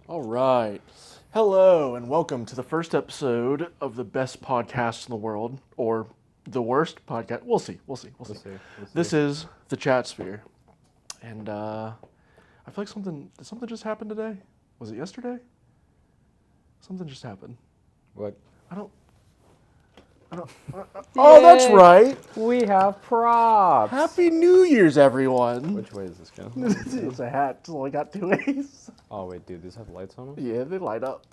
All right. Hello, and welcome to the first episode of the best podcast in the world, or the worst podcast. We'll see. We'll see. We'll see. We'll see. This is the Chat Sphere, and I feel like something just happened today. Was it yesterday? Something just happened. What? I don't. Oh, that's Yay! right. We have props. Happy New Year's, everyone. Which way is this going? It's a hat. It's only got two ways. Oh wait, dude, these have lights on them. Yeah, they light up.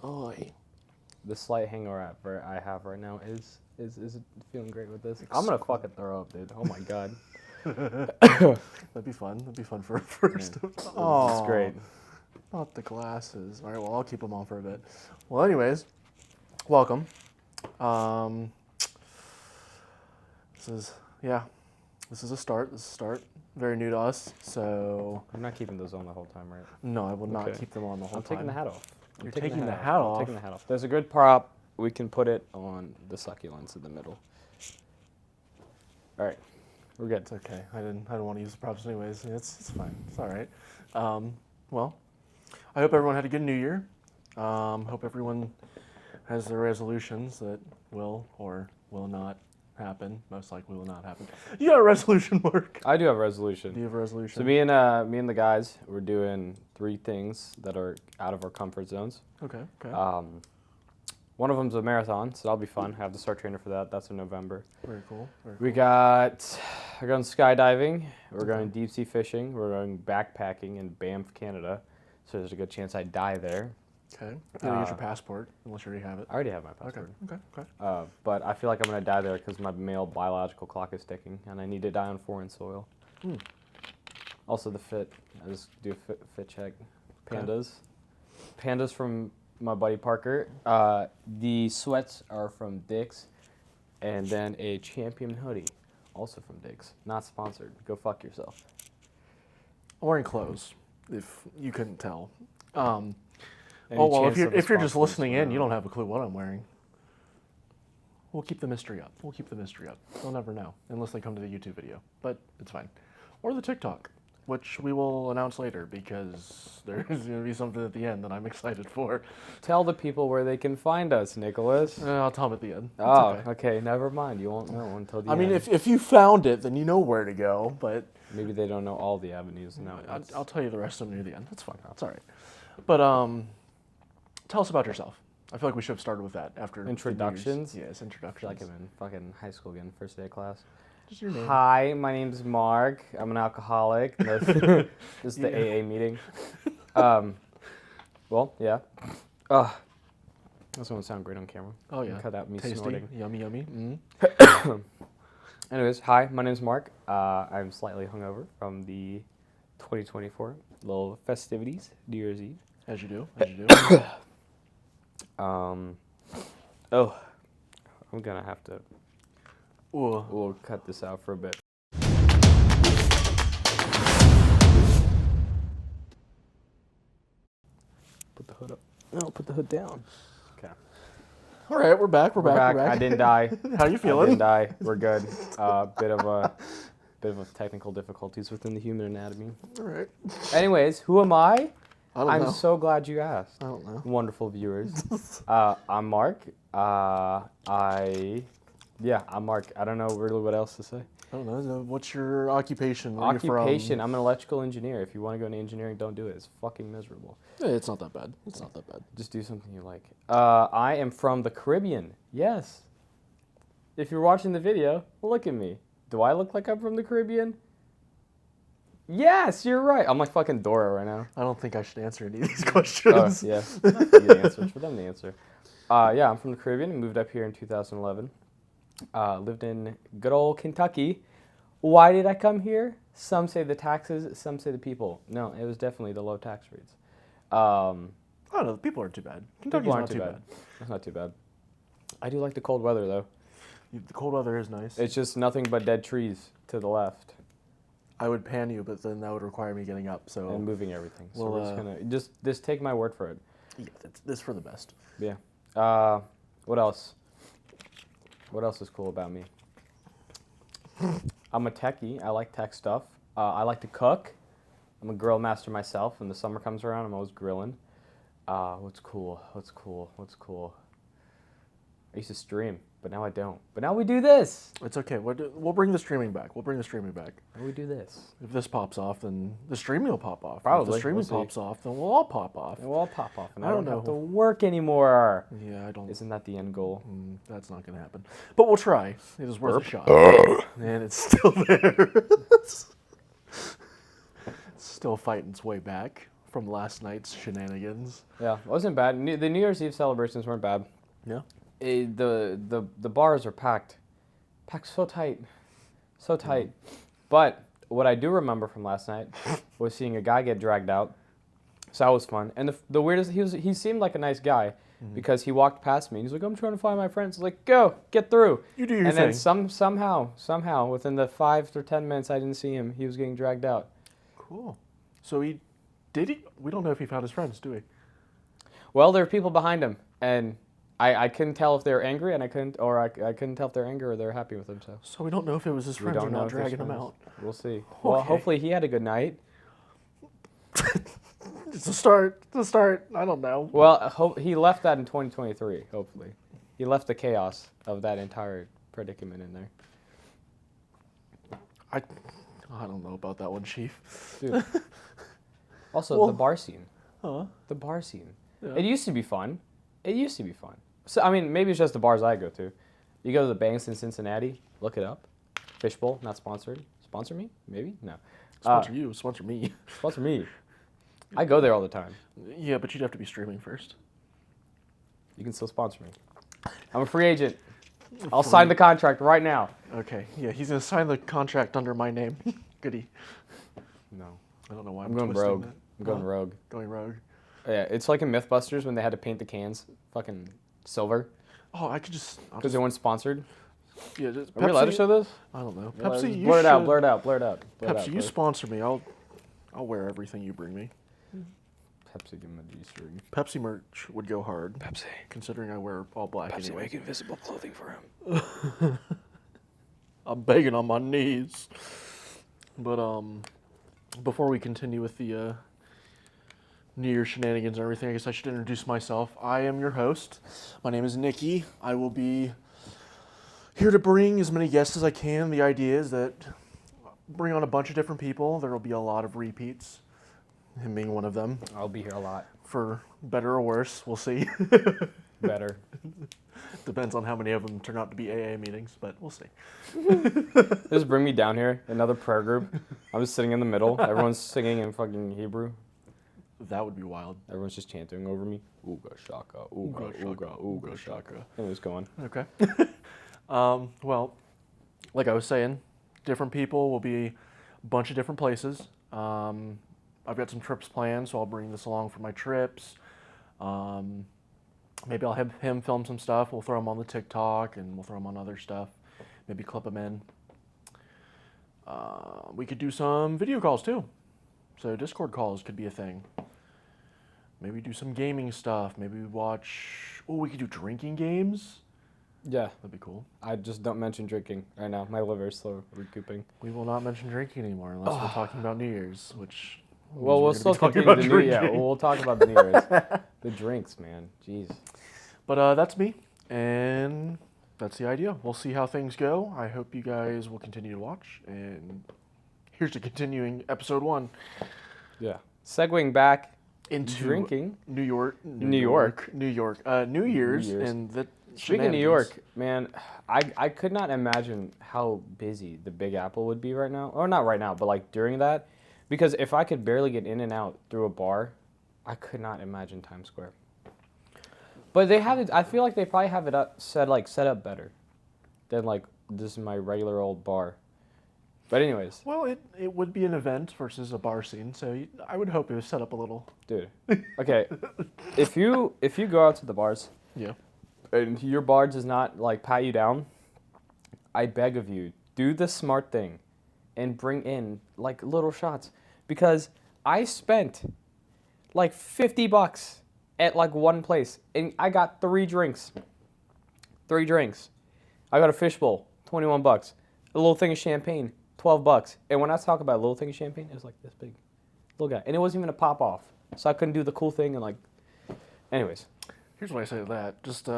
Oi. The slight hangover I have right now is feeling great with this. I'm gonna fucking throw up, dude. Oh my god. That'd be fun. That'd be fun for a first. Oh, this is great. Not the glasses. All right, well, I'll keep them on for a bit. Well, anyways, welcome. This is a start. This is a start. Very new to us, so I'm not keeping those on the whole time, right? no, I will not Okay. keep them on the whole I'm time. taking the hat off. You're taking the hat off? I'm taking the hat off. There's a good prop. We can put it on the succulents in the middle. All right, we're good. It's okay. I didn't want to use the props anyways. It's fine. It's all right. Well, I hope everyone had a good New Year. Hope everyone has their resolutions that will or will not happen. Most likely will not happen. You got a resolution, Mark? I do have a Do resolution. you have a resolution? So me and the guys, we're doing 3 things that are out of our comfort zones. Okay. One of them's a marathon, so that'll be fun. I have to start training for that. That's in November. Very cool. Very We're cool. going skydiving. We're Okay. going deep sea fishing. We're going backpacking in Banff, Canada. So there's a good chance I die there. Okay. You gotta get your passport, unless you already have it. I already have my Okay. passport. Okay. But I feel like I'm going to die there because my male biological clock is ticking, and I need to die on foreign soil. Hmm. Also the fit. I just do a fit check. Okay. Pandas from my buddy Parker. The sweats are from Dick's, and then a Champion hoodie, also from Dick's. Not sponsored. Go fuck yourself. I'm wearing clothes, if you couldn't tell. Any Oh well, chance of a if you're just sponsor listening in, somehow? you don't have a clue what I'm wearing. We'll keep the mystery up. They'll never know unless they come to the YouTube video, but it's fine. Or the TikTok, which we will announce later because there's going to be something at the end that I'm excited for. Tell the people where they can find us, Nicholas. I'll tell them at the end. It's Oh, okay. okay. Never mind. You won't know until the I mean, end. if you found it, then you know where to go. But Maybe they don't know all the avenues now. I'll tell you the rest of them near the end. That's fine. It's all right. But tell us about yourself. I feel like we should have started with that after the New Year's. Introductions? Yes, I feel introductions. like I'm in fucking high school again, first day of class. Just your name. Hi, my name's Mark. I'm an alcoholic. This is the Yeah. AA meeting. Well, yeah. That's gonna sound great on camera. Oh yeah. Cut out me Tasty. snorting. Yummy. Anyways, hi, my name's Mark. I'm slightly hungover from the 2024 little festivities, New Year's Eve. As you do. As you do. I'm gonna have to. Ooh. We'll cut this out for a bit. Put the hood up. No, put the hood down. Okay. All right, we're back. We're back. I didn't die. How you I feeling? didn't die. We're good. Bit of technical difficulties within the human anatomy. All right. Anyways, who am I? I don't I'm know. so glad you asked. I don't know. Wonderful viewers. I'm Mark. I'm Mark. I don't know really what else to say. I don't know. What's your occupation? Where you from? Occupation. I'm an electrical engineer. If you want to go into engineering, don't do it. It's fucking miserable. It's not that bad. It's not that bad. Just do something you like. I am from the Caribbean. Yes. If you're watching the video, look at me. Do I look like I'm from the Caribbean? Yes, you're right. I'm like fucking Dora right now. I don't think I should answer any of these Oh, questions. yeah. You the answer. It's for them to answer. Yeah, I'm from the Caribbean. I moved up here in 2011. Lived in good old Kentucky. Why did I come here? Some say the taxes, some say the people. No, it was definitely the low tax rates. Oh no, the people aren't too bad. Kentucky's People aren't not too bad. That's not too bad. I do like the cold weather though. The cold weather is nice. It's just nothing but dead trees to the left I would pan you, but then that would require me getting up. So and moving everything. So Well, we're just gonna just take my word for it. yeah, that's for the best. Yeah. What else? What else is cool about me? I'm a techie. I like tech stuff. I like to cook. I'm a grill master myself. When the summer comes around, I'm always grilling. What's cool? I used to stream, but now I don't. But now we do this. It's okay. We'll bring the streaming back. What Now we do this. If this pops off, then the streaming will pop off. If Probably. the streaming We'll see. pops off, then we'll all pop off. And we'll all pop off, and I I don't don't have know. to work anymore. Yeah, I don't. Isn't that the end goal? That's not going to happen. But we'll try. It is worth a shot. And it's still there. It's still fighting its way back from last night's shenanigans. Yeah, it wasn't bad. The New Year's Eve celebrations weren't bad. Yeah. The bars are packed so tight. But what I do remember from last night was seeing a guy get dragged out. So that was fun. And the weirdest, he seemed like a nice guy because he walked past me. He's like, I'm trying to find my friends. I was like, go, get through. You do your and thing. then somehow, within the 5 or 10 minutes I didn't see him, he was getting dragged out. Cool. So did he? We don't know if he found his friends, do we? Well, there were people behind him, and I couldn't tell if they were angry, and I couldn't tell if they're angry or they're happy with him. So we don't know if it was his We friends or don't know not if they're dragging him friends. out. We'll see. Well, Okay. hopefully he had a good night. It's a start. I don't know. Well, he left that in 2023, hopefully. He left the chaos of that entire predicament in there. I don't know about that one, Chief. Dude. Also, Well- the bar scene. Huh? The bar scene. Yeah. It used to be fun. So, I mean, maybe it's just the bars I go to. You go to the Banks in Cincinnati, look it up. Fishbowl, not sponsored. Sponsor me? Maybe? No. Sponsor you. Sponsor me. Sponsor me. I go there all the time. Yeah, but you'd have to be streaming first. You can still sponsor me. I'm a free agent. I'll sign the contract right now. Okay. Yeah, he's gonna sign the contract under my name. Goody. No. I don't know why I'm going twisting rogue. that. I'm going Huh? rogue. Going rogue. Yeah, it's like in Mythbusters when they had to paint the cans fucking silver Oh, I could just. I'll because they weren't sponsored. yeah, just Are we allowed to Pepsi- show this? I don't know. Yeah, Pepsi, just you blur it out, should- blur it out, blur it out. Blur it out, Pepsi, you blur it. sponsor me. I'll wear everything you bring me. Pepsi, give him a G-string. Pepsi merch would go hard, Pepsi. considering I wear all black anyway. invisible clothing for him. I'm begging on my knees. But before we continue with the New Year's shenanigans and everything, I guess I should introduce myself. I am your host. My name is Nikki. I will be here to bring as many guests as I can. The idea is that bring on a bunch of different people. There will be a lot of repeats, him being one of them. I'll be here a lot. For better or worse, we'll see. Better. Depends on how many of them turn out to be AA meetings, but we'll see. Just bring me down here, another prayer group. I'm just sitting in the middle. Everyone's singing in fucking Hebrew. That would be wild. Everyone's just chanting over me. Ooga shaka, ooga ooga ooga shaka. Anyways, go on. Okay. Well, like I was saying, different people will be a bunch of different places. I've got some trips planned, so I'll bring this along for my trips. Maybe I'll have him film some stuff. We'll throw him on the TikTok, and we'll throw him on other stuff. Maybe clip him in. We could do some video calls too. So Discord calls could be a thing. Maybe do some gaming stuff. Maybe watch. Oh, we could do drinking games. Yeah, That'd be cool. I just don't mention drinking right now. My liver's slow recouping. We will not mention drinking anymore unless we're talking about New Year's, which. Well, means we'll we're still gonna be continue the talking New about Yeah, drinking. we'll talk about the New Year's. The drinks, man. Jeez. But that's me, and that's the idea. We'll see how things go. I hope you guys will continue to watch. And here's to continuing episode 1 Yeah. Segueing back into drinking. New York. New York. New Year's, Year's. and the. Speaking of New shenanigans. York, man, I could not imagine how busy the Big Apple would be right now. Or not right now, but like during that. Because if I could barely get in and out through a bar, I could not imagine Times Square. But they have it. I feel like they probably have it set up better than like this is my regular old bar. But anyways, Well, it would be an event versus a bar scene, so I would hope it was set up a little. dude. Okay, if you go out to the bars Yeah. and your bar does not like pat you down, I beg of you, do the smart thing and bring in like little shots, because I spent like $50 at like one place and I got 3 drinks. 3 drinks. I got a fishbowl, $21. A little thing of champagne, $12. And when I talk about a little thing of champagne, it was like this big. Little guy. And it wasn't even a pop off. So I couldn't do the cool thing and like, anyways. Here's what I say to that. Just do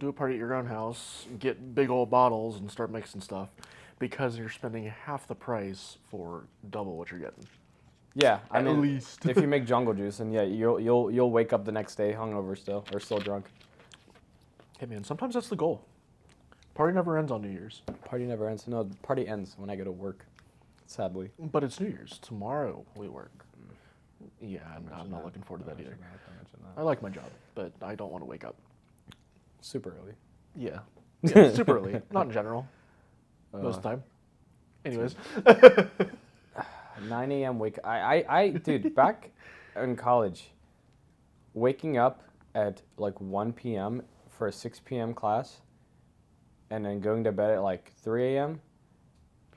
a party at your own house, get big old bottles, and start mixing stuff, because you're spending half the price for double what you're getting. Yeah, I At mean, least. if you make jungle juice, and yeah, you'll wake up the next day hungover still, or still drunk. Hey man, sometimes that's the goal. Party never ends on New Year's. Party never ends. No, the party ends when I go to work, sadly. But it's New Year's. Tomorrow we work. Yeah, I'm not looking forward to that either. I like my job, but I don't want to wake up. Super early. Yeah. Yeah, super early. Not in general. Most of the time. Anyways. 9 a.m. wake. Dude, back in college, waking up at like 1 p.m. for a 6 p.m. class, and then going to bed at like 3 a.m.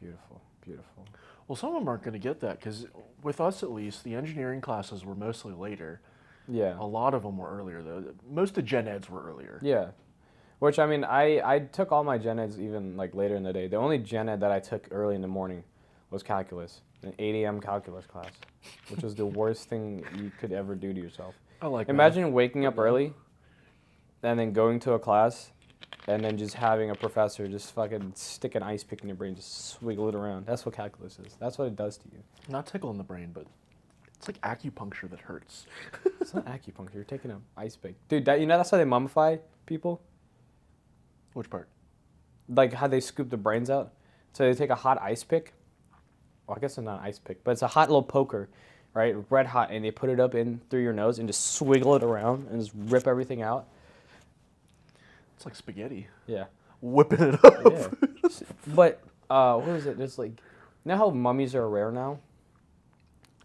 Beautiful, beautiful. Well, some of them aren't going to get that, because with us at least, the engineering classes were mostly later. Yeah. A lot of them were earlier, though. Most of gen eds were earlier. Yeah. Which, I mean, I took all my gen eds even like later in the day. The only gen ed that I took early in the morning was calculus, an 8 a.m. calculus class, which was the worst thing you could ever do to yourself. I like Imagine waking up early and then going to a class and then just having a professor just fucking stick an ice pick in your brain, just swiggle it around. That's what calculus is. That's what it does to you. math. Not tickle in the brain, but it's like acupuncture that hurts. It's not acupuncture. You're taking an ice pick. Dude, that's how they mummify people? Which part? Like how they scoop the brains out. So they take a hot ice pick. Well, I guess it's not an ice pick, but it's a hot little poker, right? Red hot, and they put it up in through your nose and just swiggle it around and just rip everything out. It's like spaghetti. Yeah. Whipping it up. Yeah. But what is it? It's like, you know how mummies are rare now?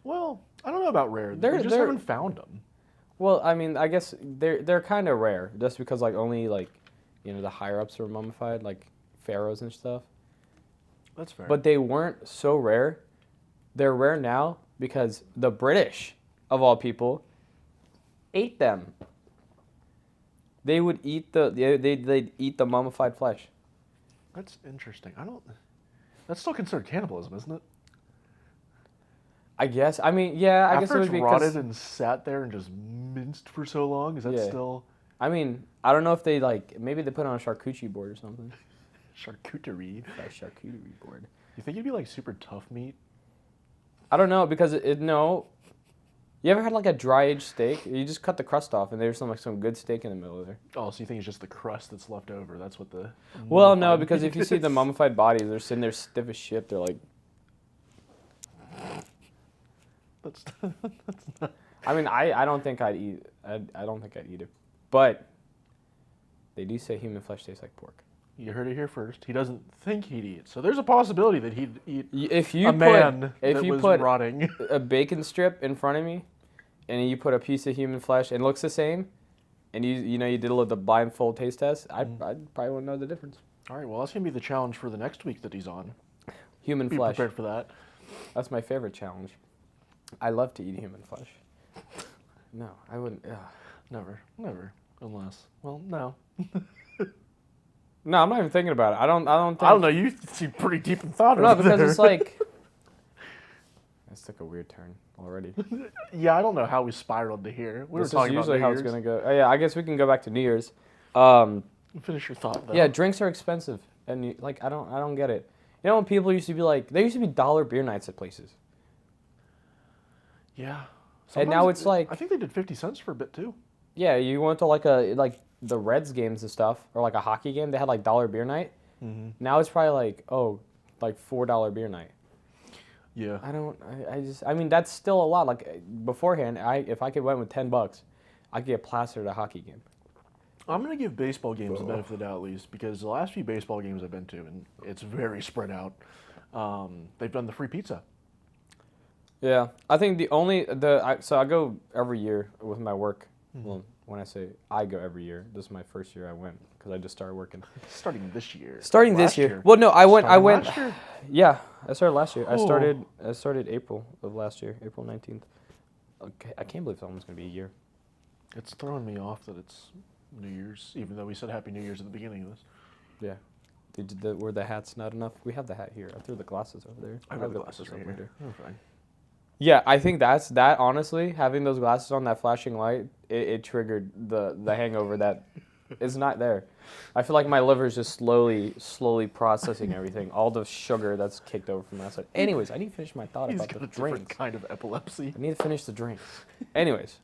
Well, I don't know about rare. They're- We just they're- haven't found them. Well, I mean, I guess they're kind of rare, just because like only like, the higher ups are mummified, like pharaohs and stuff. That's fair. But they weren't so rare. They're rare now because the British, of all people, ate them. They would eat they'd eat the mummified flesh. That's interesting. That's still considered cannibalism, isn't it? I guess. I mean, yeah. I guess it After would it's be rotted 'cause- and sat there and just minced for so long, is that Yeah. still I mean, I don't know if they maybe they put it on a charcuterie board or something. charcuterie? A charcuterie board. You think it'd be like super tough meat? I don't know because no. You ever had like a dry aged steak? You just cut the crust off and there's some good steak in the middle of there. Oh, so you think it's just the crust that's left over? That's what the Well, no, mummified because if you meat see the is. mummified bodies, they're sitting there stiff as shit. They're like, That's I mean, I don't think I'd eat. I don't think I'd eat it, but they do say human flesh tastes like pork. You heard it here first. He doesn't think he'd eat. So there's a possibility that he'd eat If you a man if that you was put rotting. a bacon strip in front of me, and you put a piece of human flesh and it looks the same, and you did a little blindfold taste test, I probably wouldn't know the difference. All right, well, that's gonna be the challenge for the next week that he's on. Human Be flesh. prepared for that. That's my favorite challenge. I love to eat human flesh. No, I wouldn't. Ugh. Never, unless. Well, no. No, I'm not even thinking about it. I don't think. I don't know. You seem pretty deep in thought. No, over because there. it's like. This took a weird turn already. Yeah, I don't know how we spiraled to here. We This were talking is usually about how New it's Year's. gonna go. Oh, yeah, I guess we can go back to New Year's. Finish your thought though. Yeah, drinks are expensive, and I don't get it. You know when people used to be like, there used to be dollar beer nights at places. Yeah. And now Sometimes it's like- I think they did 50 cents for a bit too. Yeah, you went to like the Reds games and stuff, or like a hockey game. They had like dollar beer night. Mm-hmm. Now it's probably like $4 beer night. Yeah. I mean that's still a lot. Like beforehand, if I could went with $10, I could get plastered at a hockey game. I'm gonna give baseball games the benefit of the doubt at least, because the last few baseball games I've been to, and it's very spread out. They've done the free pizza. Yeah, I think so I go every year with my work. Well, when I say I go every year, this is my first year I went because I just started working. Starting this year. Starting this Last year. Well, no, I went. Last year? Yeah, I started last year. Oh. I started April of last year, April 19th. Okay, I can't believe it's almost gonna be a year. It's throwing me off that it's New Year's, even though we said Happy New Year's at the beginning of this. Yeah. Were the hats not enough? We have the hat here. I threw the glasses over there. I got the the glasses pictures right over here. there. Oh, fine. Yeah, I think that honestly, having those glasses on, that flashing light, it triggered the hangover that is not there. I feel like my liver is just slowly processing everything, all the sugar that's kicked over from last night. Anyways, I need to finish my thought He's about got the a different drinks. kind of epilepsy. I need to finish the drinks. Anyways,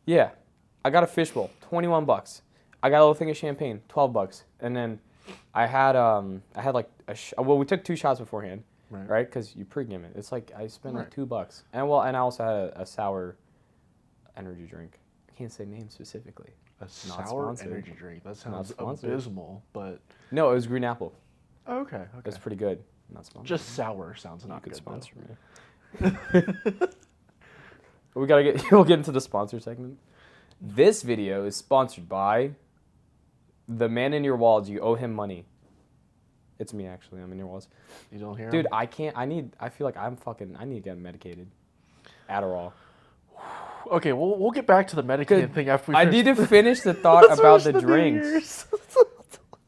yeah, I got a fishbowl, $21. I got a little thing of champagne, $12, and then I had like well, we took 2 shots beforehand, right? Because you pregame it. It's like I spent like Right. $2, and I also had a sour energy drink. I can't say name specifically. A Not sour sponsored. energy drink. That sounds sponsored. abysmal, but No, it was green apple. okay. It was pretty good. Not sponsored. Just sour sounds you not could good. sponsor me. We'll get into the sponsor segment. This video is sponsored by the man in your walls. You owe him money. It's me, actually. I'm in your walls. You don't hear Dude, him? I feel like I need to get medicated. Adderall. Okay, we'll get back to the Medicaid thing after we I finish. need to finish the thought Let's about finish the New drinks. Year's.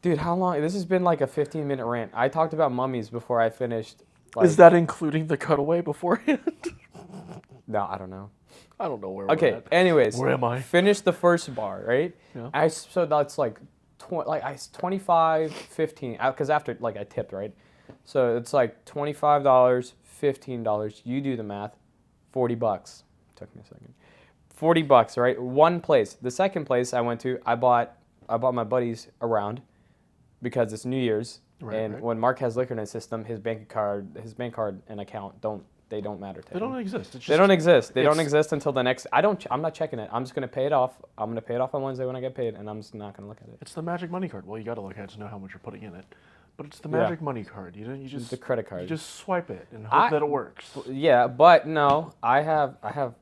Dude, how long? This has been like a 15-minute rant. I talked about mummies before I finished. Like, Is that including the cutaway beforehand? No, I don't know. I don't know where we're Okay, at. anyways. Where am I? Finish the first bar, right? Yeah. So that's like 25, 15, because after like I tipped, right? So it's like $25, $15. You do the math. $40. Took me a second. $40, right? One place. The second place I went to, I bought my buddies around because it's New Year's, Right, and right. when Mark has liquor in his system, his bank card and account don't matter to They him. don't exist. It's just, They don't exist. They don't it's- exist until the next. I'm not checking it. I'm just gonna pay it off. I'm gonna pay it off on Wednesday when I get paid, and I'm just not gonna look at it. It's the magic money card. Well, you got to look at it to know how much you're putting in it. But it's the Yeah. magic money card. You just The credit card. You just swipe it and hope I- that it works. Yeah, but no, I have a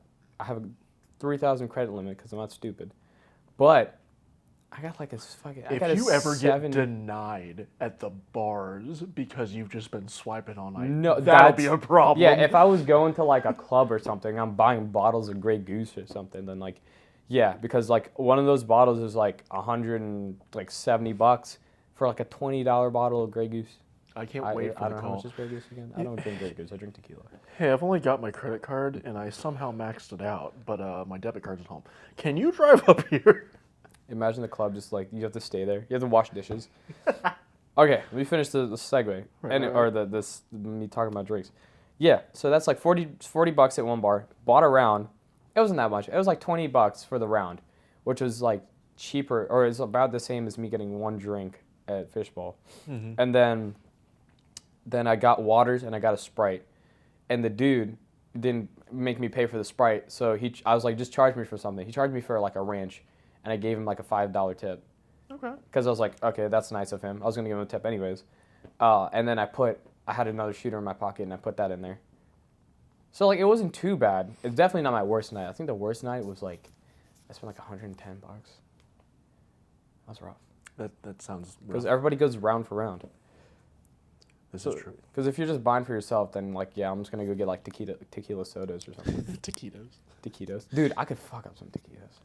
3,000 credit limit because I'm not stupid. But I got like a fucking. I got If a you ever 7 get denied at the bars because you've just been swiping all night, No, that'll that's- be a problem. Yeah, if I was going to like a club or something, I'm buying bottles of Grey Goose or something, then like, yeah, because like one of those bottles is like $170 for like a $20 bottle of Grey Goose. I can't I wait for don't the know how call. much is Grey Goose again. I don't drink Grey Goose. I drink tequila. Hey, I've only got my credit card and I somehow maxed it out, but my debit card's at home. Can you drive up here? Imagine the club just like you have to stay there. You have to wash dishes. Okay, let me finish the segue or me talking about drinks. Yeah, so that's like $40 at one bar. Bought a round. It wasn't that much. It was like $20 for the round, which was like cheaper or it's about the same as me getting one drink at Fishbowl. Mm-hmm. And then I got waters and I got a Sprite, and the dude didn't make me pay for the Sprite, so I was like, just charge me for something. He charged me for like a ranch, and I gave him like a $5 tip. Okay. Because I was like, okay, that's nice of him. I was gonna give him a tip anyways. And then I had another shooter in my pocket and I put that in there. So like it wasn't too bad. It's definitely not my worst night. I think the worst night was like I spent like $110. That's rough. That sounds Because rough. everybody goes round for round. This is true. Because if you're just buying for yourself, then like yeah, I'm just gonna go get like tequila sodas or something. Taquitos. Taquitos. Dude, I could fuck up some taquitos.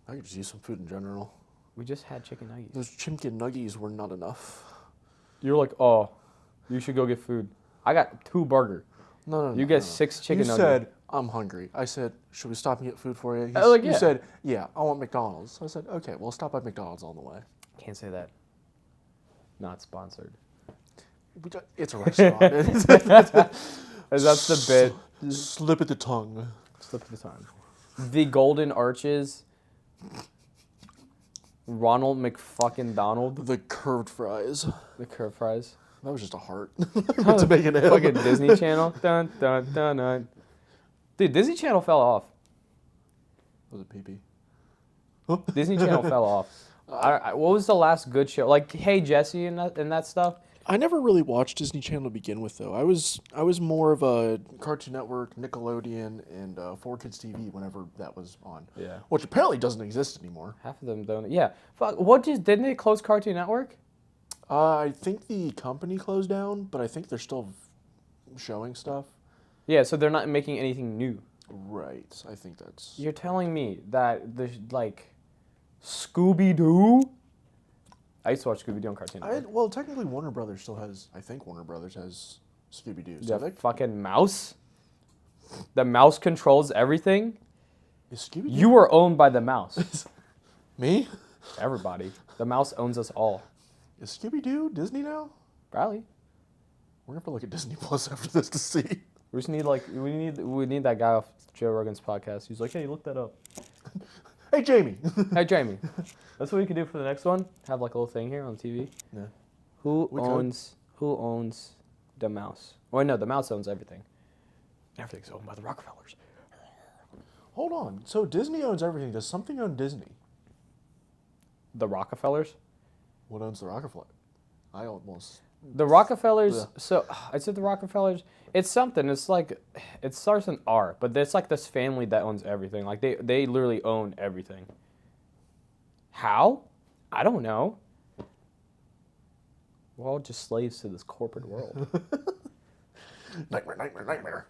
I could just use some food in general. We just had chicken nuggets. Those chimkin nuggies were not enough. You're like, oh, you should go get food. I got 2 burger. No. You get 6 chicken You nuggets. said, I'm hungry. I said, should we stop and get food for you? I was like, You yeah. said, yeah, I want McDonald's. I said, okay, we'll stop at McDonald's on the way. Can't say that. Not sponsored. It's a restaurant. That's the bit. Slip at the tongue. Slip of the tongue. The Golden Arches. Ronald McFucking Donald. The curved fries. The curved fries. That was just a heart. To make an M. Like a Disney Channel. Dun, dun, dun, dun. Dude, Disney Channel fell off. Was it pee-pee? Disney Channel fell off. What was the last good show? Like Hey Jesse and that stuff? I never really watched Disney Channel to begin with, though. I was more of a Cartoon Network, Nickelodeon, and 4Kids TV whenever that was on. Yeah. Which apparently doesn't exist anymore. Half of them don't. Yeah. Fuck. Didn't they close Cartoon Network? I think the company closed down, but I think they're still showing stuff. Yeah, so they're not making anything new. Right. I think that's... You're telling me that there's like Scooby-Doo? I used to watch Scooby-Doo on Cartoon Network. Well, technically Warner Brothers still has... I think Warner Brothers has Scooby-Doo. The Civic? fucking mouse. The mouse controls everything. Is Scooby-Doo? You are owned by the mouse. Me? Everybody. The mouse owns us all. Is Scooby-Doo Disney now? Probably. We're gonna have to look at Disney Plus after this to see. We just need we need that guy off Joe Rogan's podcast. He's like, hey, look that up. Hey, Jamie. Hey, Jamie. That's what we could do for the next one. Have like a little thing here on TV. Yeah. Who We could. owns the mouse? Oh no, the mouse owns everything. Everything's owned by the Rockefellers. Hold on. So Disney owns everything. Does something own Disney? The Rockefellers? What owns the Rockefeller? I almost. The Rockefellers. Yeah. So I said the Rockefellers. It's something. It's like it starts in R, but it's like this family that owns everything. Like they literally own everything. How? I don't know. We're all just slaves to this corporate world. Nightmare, nightmare, nightmare.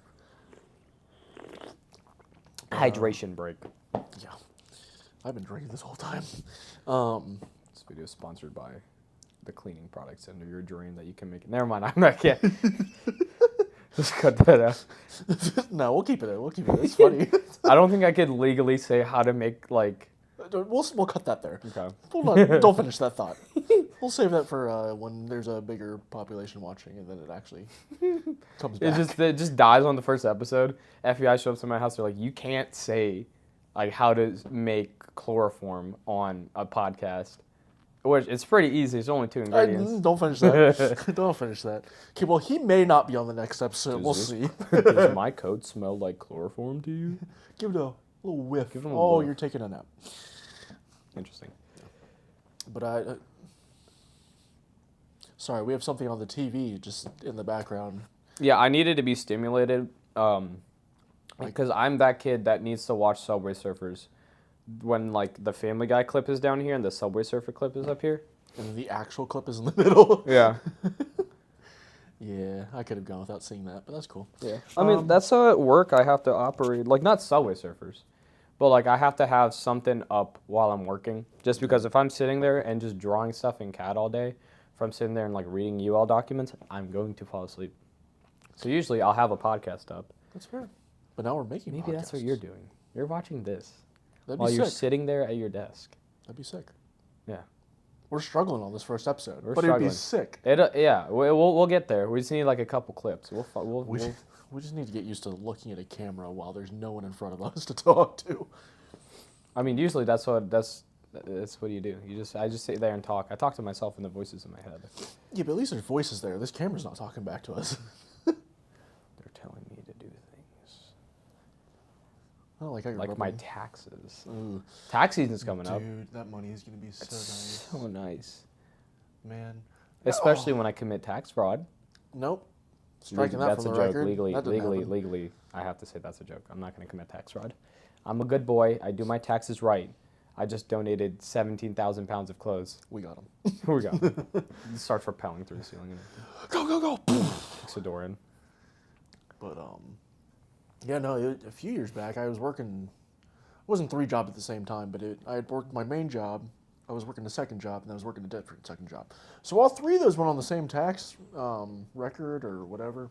Hydration break. Yeah. I've been drinking this whole time. This video is sponsored by the cleaning products under your dream that you can make. Never mind. I'm not kidding. Just cut that out. No, we'll keep it in. We'll keep it in. It's funny. I don't think I could legally say how to make like. We'll cut that there. Okay. Hold on. Don't finish that thought. We'll save that for when there's a bigger population watching and then it actually comes back. It just dies on the first episode. FBI shows up to my house. They're like, you can't say like how to make chloroform on a podcast. Which it's pretty easy. It's only 2 ingredients. Don't finish that. Don't finish that. Okay, well, he may not be on the next episode. We'll see. Does my coat smell like chloroform to you? Give it a little whiff. Give it a Oh, whiff. you're taking a nap. Interesting. But sorry, we have something on the TV just in the background. Yeah, I needed to be stimulated because I'm that kid that needs to watch Subway Surfers when like the Family Guy clip is down here and the Subway Surfer clip is up here. And the actual clip is in the middle. Yeah. Yeah, I could have gone without seeing that, but that's cool. Yeah. I mean, that's how at work I have to operate, like not Subway Surfers, but like I have to have something up while I'm working. Just because if I'm sitting there and just drawing stuff in CAD all day, if I'm sitting there and like reading UL documents, I'm going to fall asleep. So usually I'll have a podcast up. That's fair. But now we're making Maybe that's what podcasts. you're doing. You're watching this That'd while be you're sick. sitting there at your desk. That'd be sick. Yeah. We're struggling on this first episode, We're but it'd be struggling. sick. Yeah, we'll get there. We just need like a couple clips. We'll We just need to get used to looking at a camera while there's no one in front of us to talk to. I mean, usually that's what you do. I just sit there and talk. I talk to myself in the voices in my head. Yeah, but at least there's voices there. This camera's not talking back to us. They're telling me to do things I don't like how you're like my rubbing- taxes. Ooh, Tax season's coming up. dude, that money is gonna be so nice, So nice, man. especially when I commit tax fraud. Nope. Striking that That's from a the joke. record. Legally, That didn't happen. legally, I have to say that's a joke. I'm not going to commit tax fraud. I'm a good boy. I do my taxes right. I just donated 17,000 pounds of clothes. We got him. Here we go. It starts propelling through the ceiling. Go, go, go. Kicks the door in. But yeah, no. A few years back, I was working. It wasn't 3 jobs at the same time, but I had worked my main job. I was working a second job, and I was working a different second job. So all 3 of those went on the same tax record or whatever.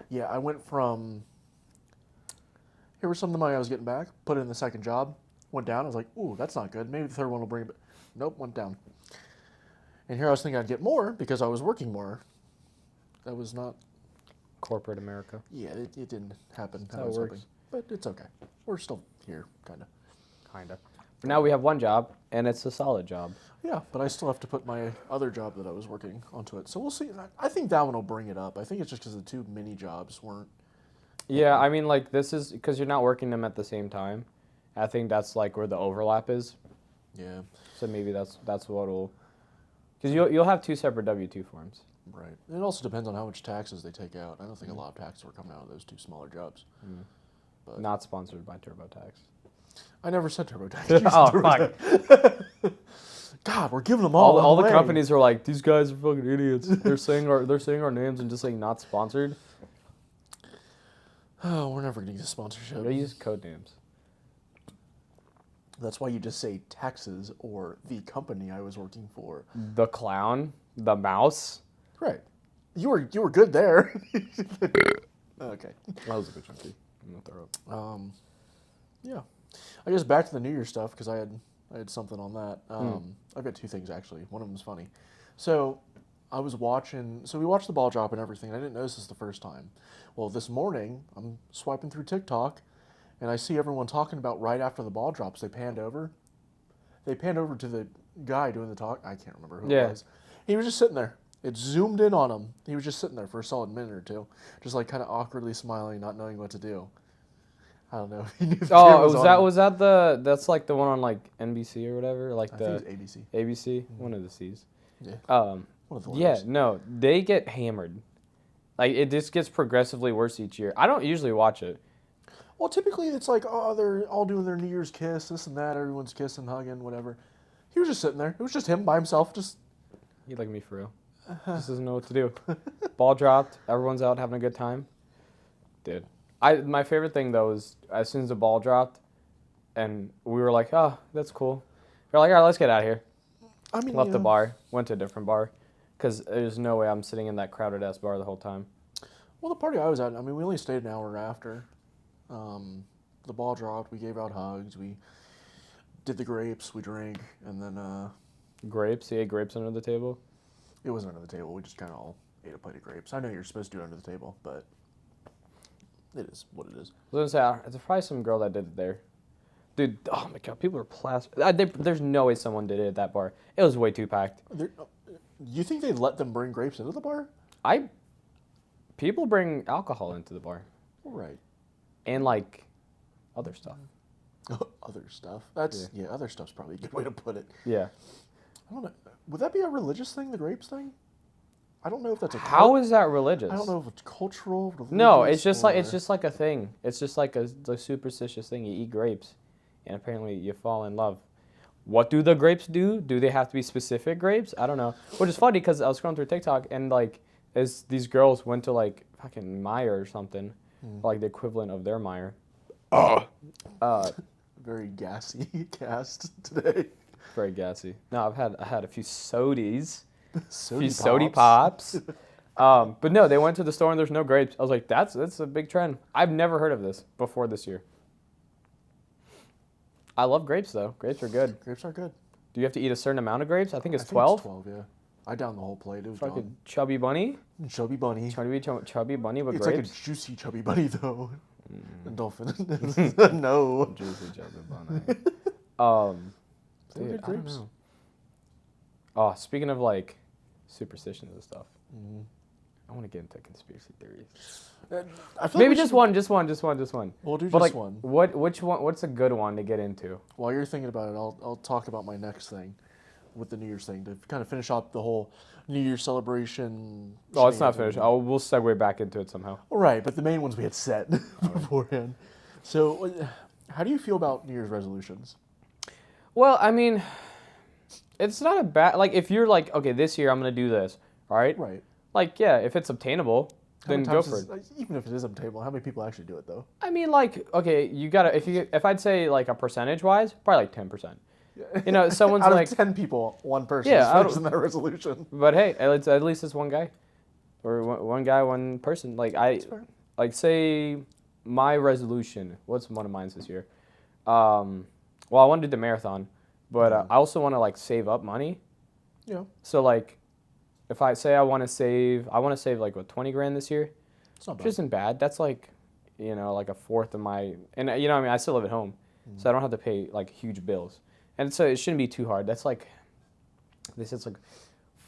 Yeah, I went from. Here was some of the money I was getting back. Put it in the second job. Went down. I was like, ooh, that's not good. Maybe the third one will bring it. Nope, went down. And here I was thinking I'd get more because I was working more. That was not. Corporate America. Yeah, it didn't happen. That's how it works. But it's okay. We're still here, kind of. Kind of. But now we have one job, and it's a solid job. Yeah, but I still have to put my other job that I was working onto it. So we'll see. I think that one will bring it up. I think it's just because the 2 mini jobs weren't. Yeah, I mean, like, this is because you're not working them at the same time. I think that's, like, where the overlap is. Yeah, So maybe that's what'll... Because you'll have 2 separate W-2 forms. right. And it also depends on how much taxes they take out. I don't think a lot of taxes were coming out of those 2 smaller jobs. But- Not sponsored by TurboTax. I never said TurboTax. Oh, fuck. God, we're giving them all All the away. companies are like, these guys are fucking idiots. They're saying our names and just saying not sponsored. Oh, we're never going to get a sponsorship. They use code names. That's why you just say taxes or the company I was working for. The clown, the mouse. Right. You were good there. Okay. That was a good chunky. I'm gonna throw up. Yeah. I guess back to the New Year stuff because I had something on that. I've got two things actually. One of them is funny. So I was watching. So we watched the ball drop and everything. I didn't notice this the first time. Well, this morning I'm swiping through TikTok, and I see everyone talking about right after the ball drops. They panned over. They panned over to the guy doing the talk. I can't remember who it was. He was just sitting there. It zoomed in on him. He was just sitting there for a solid minute or two, just like kind of awkwardly smiling, not knowing what to do. I don't know if he knew the camera Oh, on him. was that that's like the one on like NBC or whatever, like I the think it was ABC. ABC, one of the C's. Yeah. Um, One of the yeah, letters. no, they get hammered. Like it just gets progressively worse each year. I don't usually watch it. Well, typically it's like, oh, they're all doing their New Year's kiss, this and that. Everyone's kissing, hugging, whatever. He was just sitting there. It was just him by himself. Just He like me for real. Just doesn't know what to do. Ball dropped. Everyone's out having a good time. Dude, my favorite thing though is as soon as the ball dropped, and we were like, oh, that's cool. We're like, all right, let's get out of here. I mean, Left you the know, bar, went to a different bar, because there's no way I'm sitting in that crowded ass bar the whole time. Well, the party I was at, I mean, we only stayed an hour after. The ball dropped. We gave out hugs. We did the grapes. We drank, and then Grapes, he ate grapes under the table. it wasn't under the table. We just kind of all ate a plate of grapes. I know you're supposed to do it under the table, but it is what it is. I was gonna say, there's probably some girl that did it there. Dude, oh my god, people are plastic. There's no way someone did it at that bar. It was way too packed. You think they let them bring grapes into the bar? People bring alcohol into the bar Right. and like other stuff. Other stuff. Yeah. Other stuff's probably a good way to put it. Yeah. I don't know. Would that be a religious thing, the grapes thing? I don't know if that's a. How is that religious? I don't know if it's cultural. Religious, No, it's just like or- a thing. It's just like a superstitious thing. You eat grapes, and apparently you fall in love. What do the grapes do? Do they have to be specific grapes? I don't know. Which is funny because I was scrolling through TikTok and like, these girls went to like fucking Meyer or something, like the equivalent of their Meyer. Very gassy cast today. Very gassy. No, I had a few sodies, a few Sody sody pops. But no, they went to the store and there's no grapes. I was like, that's a big trend. I've never heard of this before this year. I love grapes though. Grapes are good. Grapes are good. Do you have to eat a certain amount of grapes? I think it's I think 12. It's 12, yeah. I downed the whole plate. It was Fucking gone. chubby bunny. Chubby bunny. Chubby bunny with It's grapes. like a juicy chubby bunny though. Dolphin. No. Juicy chubby bunny. They were Dude, good I don't grapes. know. Oh, speaking of like superstitions and stuff, I want to get into conspiracy theories. I feel Maybe we just should- one. We'll do But just like, one. which one? What's a good one to get into? While you're thinking about it, I'll talk about my next thing with the New Year's thing to kind of finish off the whole New Year's celebration. Oh, it's not shenanigans. finished. We'll segue back into it somehow. All right, but the main ones we had set beforehand. So, how do you feel about New Year's resolutions? Well, I mean, it's not a bad. Like, if you're like, okay, this year I'm gonna do this. All right. Right. Like, yeah, if it's obtainable, How then many go times for is- it. like, even if it is obtainable, how many people actually do it though? I mean, like, okay, you gotta if I'd say like a percentage wise, probably like 10%. You know, someone's Out like, of 10 people, one person Yeah, is out finishing that resolution. but hey, at least it's one guy, or one guy, one person. Like That's fair. like say my resolution. What's one of mine this year? Well, I want to do the marathon, but I also want to like save up money. Yeah, So like, if I say I want to save like what 20 grand this year, it's not which bad. isn't bad. That's like, you know, like a fourth of my, and you know, what I mean, I still live at home, so I don't have to pay like huge bills, and so it shouldn't be too hard. That's like, they said it's like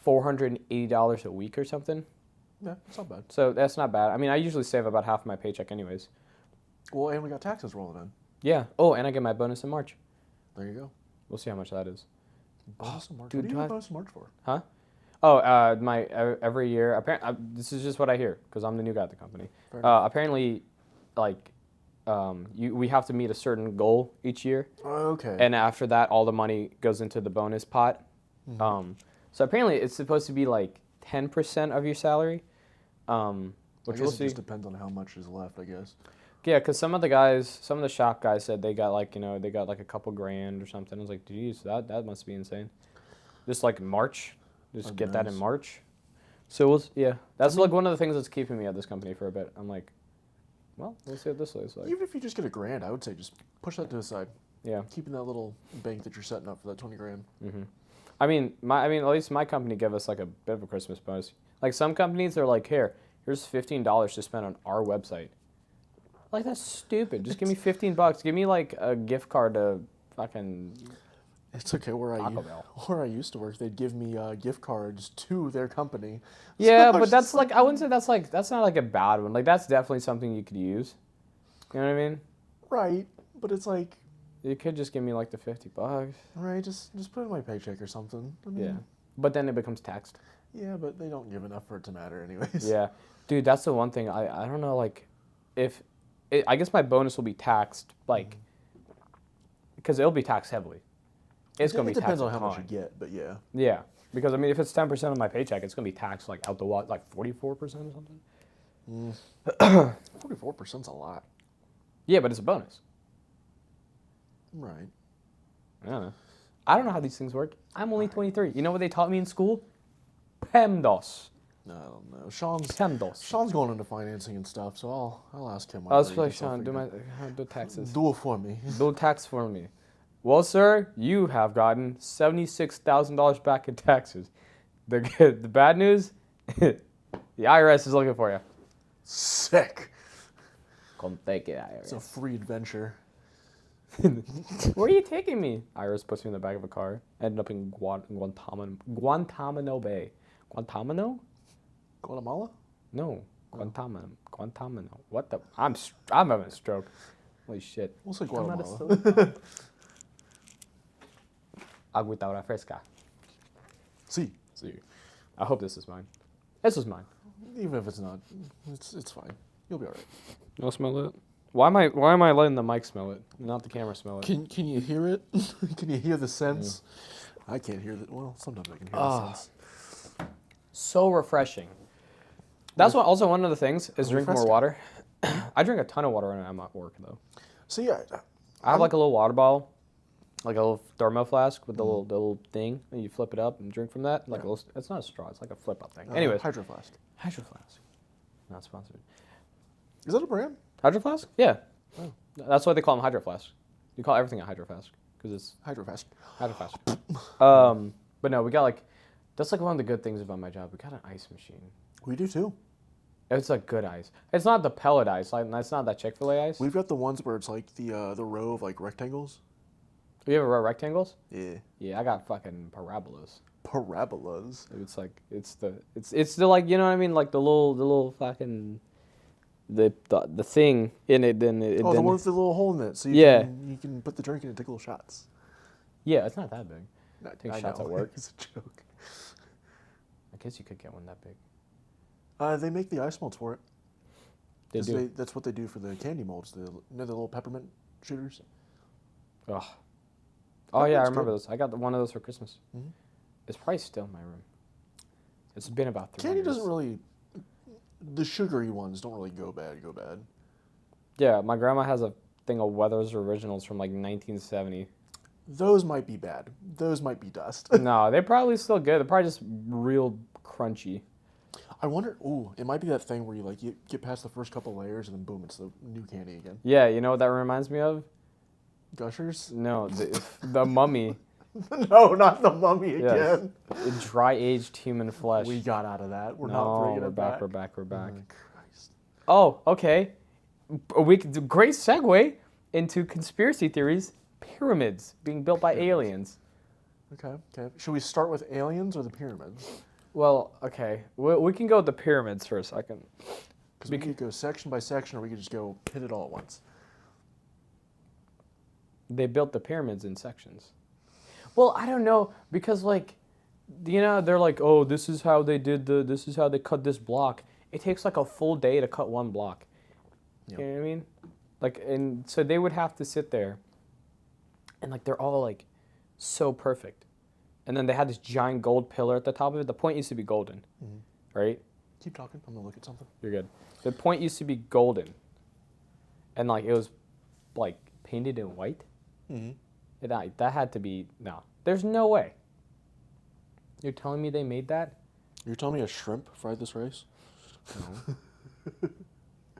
$480 a week or something. Yeah, it's not bad. So that's not bad. I mean, I usually save about half my paycheck anyways. Well, and we got taxes rolling in. Yeah. Oh, and I get my bonus in March. There you go. We'll see how much that is. Bonus in March. dude, What do do you I- get bonus in March for? Huh? Oh, every year. Apparently, this is just what I hear because I'm the new guy at the company. Fair enough. Apparently, like, we have to meet a certain goal each year, Okay. and after that, all the money goes into the bonus pot. So apparently, it's supposed to be like 10% of your salary, which I we'll guess it see. just depends on how much is left, I guess. Yeah, because some of the shop guys said they got like, you know, they got like a couple grand or something. I was like, geez, that must be insane. Just like March, just Oh, get that in nice. March. So that's like one of the things that's keeping me at this company for a bit. I'm like, well, we'll see what this is like. Even if you just get $1,000, I would say just push that to the side. Yeah. Keeping that little bank that you're setting up for that $20,000. Mm-hmm. I mean, at least my company gave us like a bit of a Christmas bonus. Like some companies, they're like, here's $15 to spend on our website. Like that's stupid. Just give me $15. Give me like a gift card to fucking. It's okay. Taco Bell. Where I used to work, they'd give me gift cards to their company. Yeah, So but that's like I wouldn't say that's not like a bad one. Like that's definitely something you could use. You know what I mean? right, but it's like, You could just give me like the $50. right, just put it in my paycheck or something. I mean, Yeah. But then it becomes taxed. Yeah, but they don't give enough for it to matter anyways. Yeah. Dude, that's the one thing I don't know like if I guess my bonus will be taxed like because it'll be taxed heavily. It's going to be It depends taxed on how much ton. you get, but yeah. Yeah. Because I mean if it's 10% of my paycheck, it's going to be taxed like out the what like 44% or something. 44%'s a lot. Yeah, but it's a bonus. Right. I don't know. I don't know how these things work. I'm only 23. You know what they taught me in school? PEMDAS. No, I don't know. Sean's PEMDAS. going into financing and stuff, so I'll ask him. I was whenever he like, gets off Sean, again. do taxes. Do it for me. Do tax for me. Well, sir, you have gotten $76,000 back in taxes. The bad news, the IRS is looking for you. Sick. Come take it, It's a free adventure. Where are you taking me? IRS puts me in the back of a car. Ended up in Guantanamo Bay. Guantanamo? Guatemala? No, Guantanamo. Guantanamo. What the? I'm having a stroke. Holy shit. We'll say I'm out Guatemala. of soda. Agüita ahora fresca. See, See, I hope this is mine. This is mine. even if it's not, it's fine. You'll be all right. No smell it. Why am I letting the mic smell it, not the camera smell it? Can you hear it? Can you hear the sense? I can't hear that. Well, sometimes I can hear the sense. So refreshing. That's what. Also, one of the things is drink more Refresca. water. I drink a ton of water when I'm at work, though. So yeah, I have like a little water bottle, like a little thermo flask with the little thing, and you flip it up and drink from that. Like a little, it's not a straw, it's like a flip up thing. Anyways, Hydro Flask. Hydro Flask. Not sponsored. Is that a brand? Hydro Flask? Yeah. Oh. That's why they call them Hydro Flask. You call everything a Hydro Flask because it's Hydro Flask. Hydro Flask. But no, we got like, that's like one of the good things about my job. We got an ice machine. We do too. It's like good ice. It's not the pellet ice. Like it's not that Chick-fil-A ice. We've got the ones where it's like the row of like rectangles. You have rectangles? Yeah. Yeah, I got fucking parabolas. Parabolas. It's like it's the like you know what I mean, like the little fucking the thing in it. Then it. Oh, the then, one with the little hole in it, so you can put the drink in and take little shots. Yeah, it's not that big. Take I shots know. at work. It's a joke. I guess you could get one that big. They make the ice molds for it. They 'Cause do. That's what they do for the candy molds. The little peppermint shooters. Ugh. Oh yeah, I Peppermint's remember good. those. I got one of those for Christmas. Mhm. It's probably still in my room. It's been about 3 Candy years. doesn't really. The sugary ones don't really go bad. Yeah, my grandma has a thing of Weathers Originals from like 1970. Those might be bad. Those might be dust. No, they're probably still good. They're probably just real crunchy. I wonder. Ooh, it might be that thing where you get past the first couple layers and then boom, it's the new candy again. Yeah, you know what that reminds me of? Gushers? No, the Mummy. No, not the Mummy Yes. again. Dry aged human flesh. We got out of that. We're no, not bringing we're it back, back. we're back, we're back. Oh, Christ. Oh, okay. We could do great segue into conspiracy theories. Pyramids being built by aliens. Okay. Should we start with aliens or the pyramids? Well, okay. We can go with the pyramids for a second. Because we could go section by section, or we could just go hit it all at once. They built the pyramids in sections. Well, I don't know because like, you know, they're like, oh, this is how they cut this block. It takes like a full day to cut one block. Yep. You know what I mean? Like, and so they would have to sit there. And like they're all like, so perfect. And then they had this giant gold pillar at the top of it. The point used to be golden, right? Keep talking. I'm gonna look at something. You're good. The point used to be golden. And like it was like painted in white. That had to be, no. There's no way. You're telling me they made that? You're telling me a shrimp fried this rice?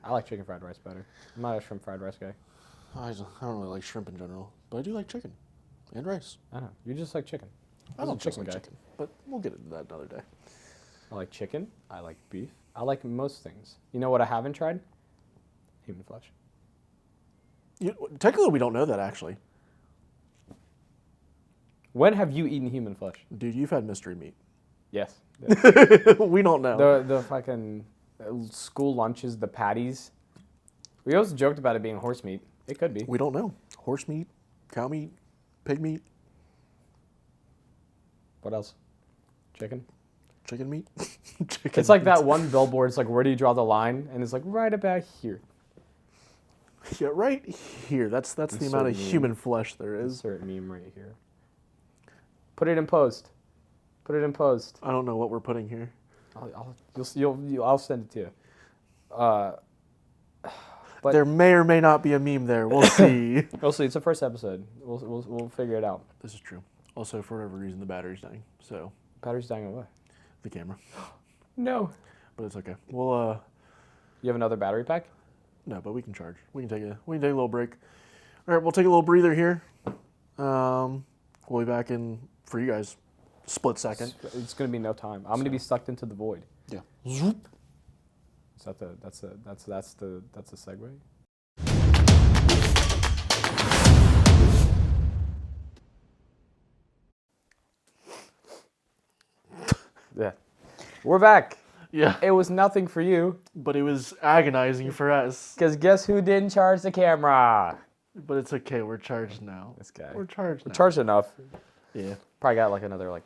I like chicken fried rice better. I'm not a shrimp fried rice guy. I don't really like shrimp in general, but I do like chicken and rice. I don't know. You just like chicken. I was a don't just chicken like guy. chicken, but we'll get into that another day. I like chicken. I like beef. I like most things. You know what I haven't tried? Human flesh. Technically, we don't know that actually. When have you eaten human flesh? Dude, you've had mystery meat. Yes. We don't know. The fucking school lunches, the patties. We always joked about it being horse meat. It could be. We don't know. Horse meat, cow meat, pig meat, What else? Chicken. chicken meat. Chicken It's like meat. that one billboard. It's like, where do you draw the line? And it's like right about here. Yeah, right here. That's the amount of Insert meme. human flesh there is. Insert meme right here. Put it in post. Put it in post. I don't know what we're putting here. I'll send it to you. But- There may or may not be a meme there. We'll see. We'll see. It's the first episode. We'll figure it out. This is true. Also, for whatever reason, the battery's dying. So, Battery's dying away. the camera. No. But it's okay. We'll You have another battery pack? no, but we can charge. We can take a little break. All right, we'll take a little breather here. We'll be back in for you guys. Split second. It's gonna be no time. I'm gonna be sucked into the void. Yeah. Zoop. Is that that's the segue? Yeah. We're back. Yeah. It was nothing for you. But it was agonizing for us. Because guess who didn't charge the camera? But it's okay. We're charged now. This guy. We're charged now. Charged enough. Yeah. Probably got like another what?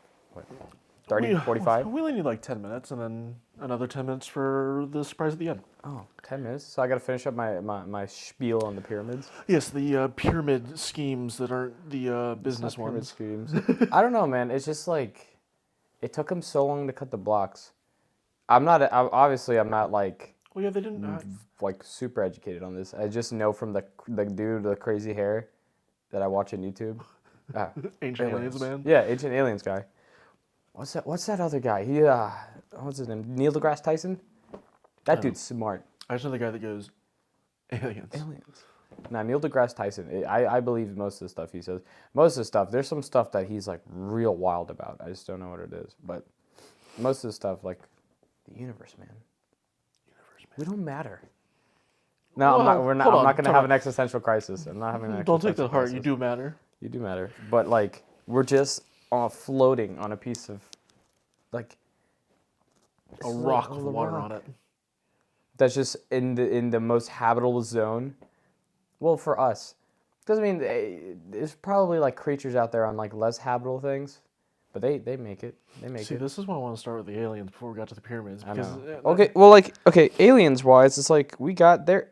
30, 45? We only need like 10 minutes and then another 10 minutes for the surprise at the end. Oh, 10 minutes. So I got to finish up my spiel on the pyramids. Yes, the pyramid schemes that aren't the business Pyramid ones. schemes. I don't know, man. It's just like, it took them so long to cut the blocks. Obviously I'm not like Well, yeah, they didn't. like super educated on this. I just know from the dude with the crazy hair that I watch on YouTube. Ancient Aliens, man. Yeah, Ancient Aliens guy. What's that other guy? He what's his name? Neil deGrasse Tyson? That dude's smart. I just know the guy that goes, aliens. Aliens. Nah, Neil deGrasse Tyson. I believe most of the stuff he says. Most of the stuff. There's some stuff that he's like real wild about. I just don't know what it is. But most of the stuff, like the universe, man. We don't matter. No, Well, I'm not hold on, going to have an existential crisis. I'm not having an Don't take existential that to heart. crisis. You do matter. You do matter. But like, we're just floating on a piece of, like, A rock with water on it. that's just in the most habitable zone. Well, for us, because I mean, there's probably like creatures out there on like less habitable things, but they make it. They make See, it. this is why I want to start with the aliens before we got to the pyramids. I Because know. Okay, well, like, aliens wise, it's like we got there,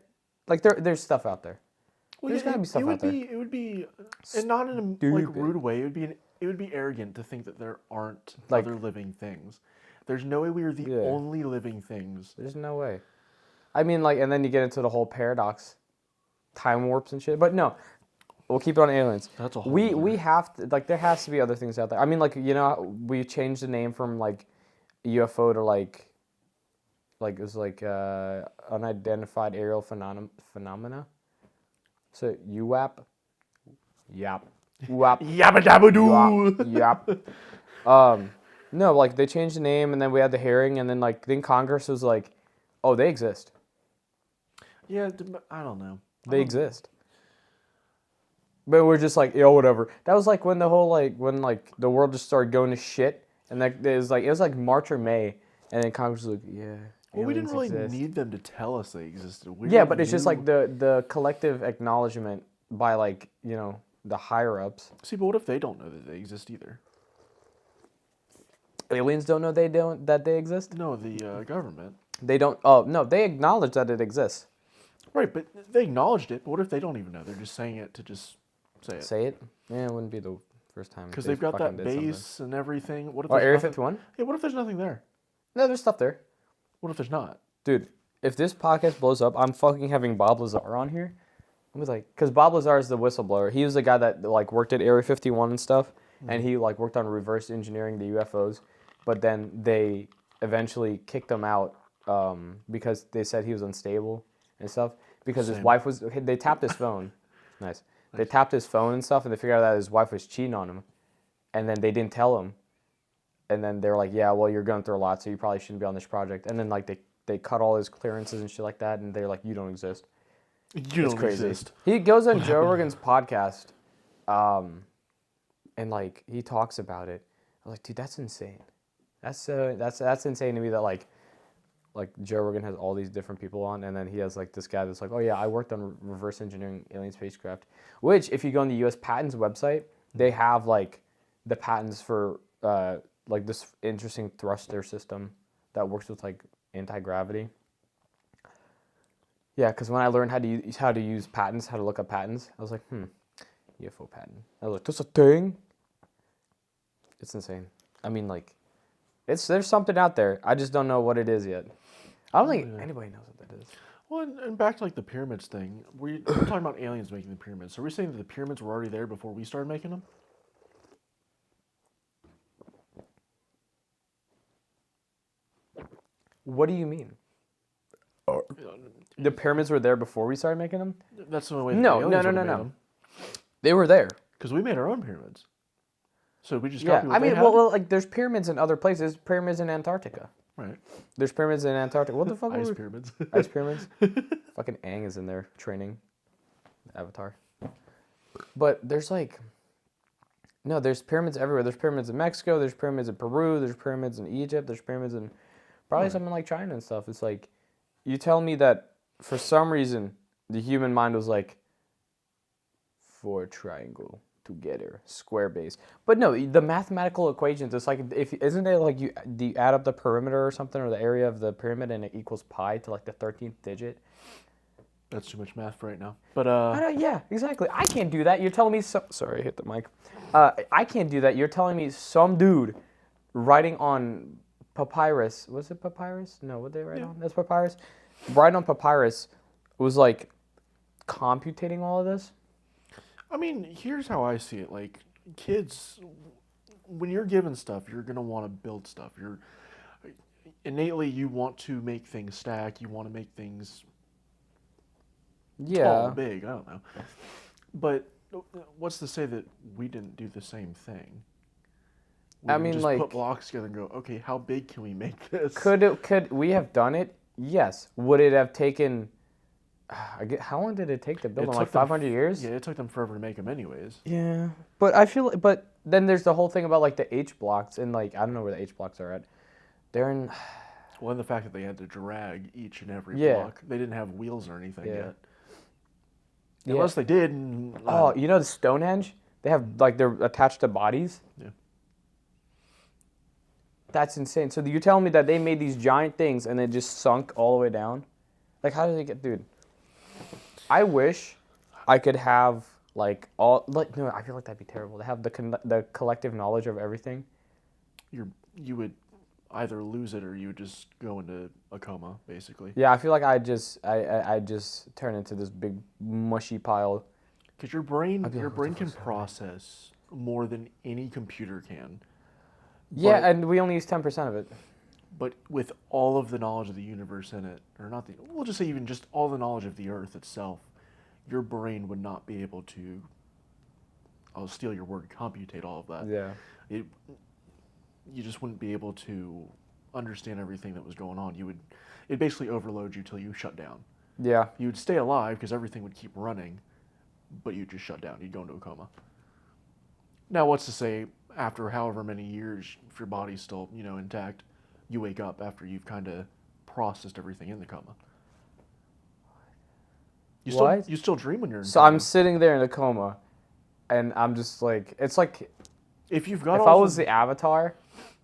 like there's stuff out there. There's gotta be stuff out there. It would be, and not in a like Stupid. rude way. It would be arrogant to think that there aren't Like- other living things. There's no way we are the Yeah. only living things. There's no way. I mean, like, and then you get into the whole paradox, time warps and shit. But no, we'll keep it on aliens. That's a whole. We have to, like, there has to be other things out there. I mean, like, you know, we changed the name from like UFO to like it was like unidentified aerial phenomena. So UAP, yap, UAP, Yabba dabba doo. yap. No, like they changed the name, and then we had the hearing, and then then Congress was like, oh, they exist. Yeah, I don't know. They exist. But we're just like, yo, whatever. That was like when the whole when the world just started going to shit, and it was like March or May, and then Congress was like, yeah. Well, we didn't really exist. need them to tell us they existed. We Yeah, already but it's just knew. like the collective acknowledgement by the higher ups. See, but what if they don't know that they exist either? Aliens don't know that they exist. No, the government. They don't. Oh no, they acknowledge that it exists. Right, but they acknowledged it. But what if they don't even know? They're just saying it to just say it. Say it. Yeah, it wouldn't be the first time. Because they they've got that fucking did something. base and everything. What if Oh, there's Area nothing- 51? Yeah, what if there's nothing there? No, there's stuff there. What if there's not? Dude, if this podcast blows up, I'm fucking having Bob Lazar on here. I'm like, because Bob Lazar is the whistleblower. He was the guy that worked at Area 51 and stuff, and he worked on reverse engineering the UFOs. But then they eventually kicked him out because they said he was unstable and stuff. Because his Same. wife was, they tapped his phone. Nice. They tapped his phone and stuff, and they figured out that his wife was cheating on him. And then they didn't tell him. And then they were like, yeah, well, you're going through a lot, so you probably shouldn't be on this project. And then, like, they cut all his clearances and shit like that, and they're like, you don't exist. You It's don't crazy. exist. He goes on Joe Rogan's podcast, and, like, he talks about it. I was like, dude, that's insane. That's insane to me that, like Joe Rogan has all these different people on, and then he has, like, this guy that's like, oh, yeah, I worked on reverse engineering alien spacecraft, which, if you go on the U.S. Patents website, they have, like, the patents for, like, this interesting thruster system that works with, like, anti-gravity. Yeah, because when I learned how to use patents, how to look up patents, I was like, UFO patent. I was like, that's a thing? It's insane. I mean, like, there's something out there. I just don't know what it is yet. I don't think anybody knows what that is. Well, and back to like the pyramids thing. We're talking about aliens making the pyramids. So are we saying that the pyramids were already there before we started making them? What do you mean? The pyramids were there before we started making them? That's the only way. No. They were there. Because we made our own pyramids. So we just Yeah, copied what I mean, they had? well, like, there's pyramids in other places. Pyramids in Antarctica. Right. There's pyramids in Antarctica. What the fuck? Ice pyramids. Ice pyramids? Fucking Aang is in there training. Avatar. But there's like... No, there's pyramids everywhere. There's pyramids in Mexico. There's pyramids in Peru. There's pyramids in Egypt. There's pyramids in probably something like China and stuff. It's like, you tell me that for some reason the human mind was like, 4 triangle together, square base. But no, the mathematical equations, it's like, isn't it like you add up the perimeter or something, or the area of the pyramid, and it equals pi to like the 13th digit? That's too much math for right now. But Yeah, exactly. I can't do that. You're telling me sorry, I hit the mic. I can't do that. You're telling me some dude writing on papyrus. Was it papyrus? No, what they write on? That's papyrus. Writing on papyrus was like computing all of this. I mean, here's how I see it. Like, kids, when you're given stuff, you're going to want to build stuff. Innately, you want to make things stack. You want to make things tall, big. I don't know. But what's to say that we didn't do the same thing? We didn't just put blocks together and go, okay, how big can we make this? Could we have done it? Yes. Would it have taken... How long did it take to build them? Like 500 years? Yeah, it took them forever to make them anyways. Yeah. But I feel... But then there's the whole thing about, like, the H blocks, and, like, I don't know where the H blocks are at. They're in... Well, and the fact that they had to drag each and every block. They didn't have wheels or anything yet. Yeah. Unless they did. You know the Stonehenge? They have, like, they're attached to bodies? Yeah. That's insane. So you're telling me that they made these giant things and they just sunk all the way down? Like, how did they get... Dude... I wish I could have, like, all... Like, no, I feel like that'd be terrible. To have the collective knowledge of everything. You would either lose it or you would just go into a coma, basically. Yeah, I feel like I just turn into this big mushy pile. Because your brain can process more than any computer can. Yeah, and we only use 10% of it. But with all of the knowledge of the universe in it, or not we'll just say even just all the knowledge of the Earth itself, your brain would not be able to, I'll steal your word, computate all of that. Yeah. You just wouldn't be able to understand everything that was going on. It'd basically overload you till you shut down. Yeah. You would stay alive because everything would keep running, but you'd just shut down. You'd go into a coma. Now, what's to say after however many years, if your body's still, intact, you wake up after you've kind of processed everything in the coma. You still dream when you're in So coma. I'm sitting there in a coma, and I'm just like, it's like, if I was the Avatar,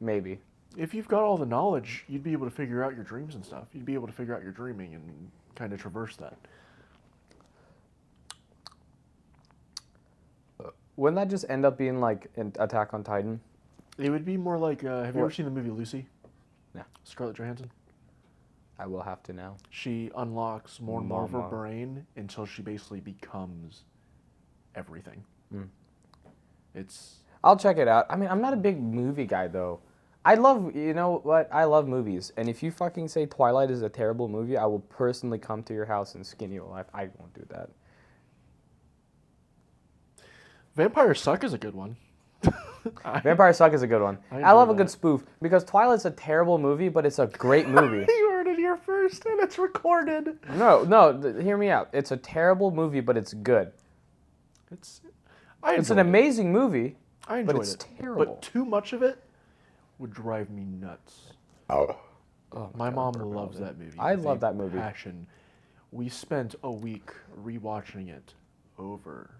maybe. If you've got all the knowledge, you'd be able to figure out your dreams and stuff. You'd be able to figure out your dreaming and kind of traverse that. Wouldn't that just end up being like an Attack on Titan? It would be more like, have you ever seen the movie Lucy? No. Scarlett Johansson? I will have to now. She unlocks more and more of her brain until she basically becomes everything. It's... I'll check it out. I mean, I'm not a big movie guy, though. I love, you know what? I love movies. And if you fucking say Twilight is a terrible movie, I will personally come to your house and skin you alive. I won't do that. Vampire Suck is a good one. Vampire Suck is a good one. I I love a enjoy good that. spoof because Twilight's a terrible movie, but it's a great movie. You heard it here first, and it's recorded. Hear me out. It's a terrible movie, but it's good. It's It's an enjoyed it. amazing movie. I enjoyed it's it. terrible. But too much of it would drive me nuts. Oh My God, mom Brooke loves Melvin. that movie. I with love a that movie. Passion. We spent a week rewatching it over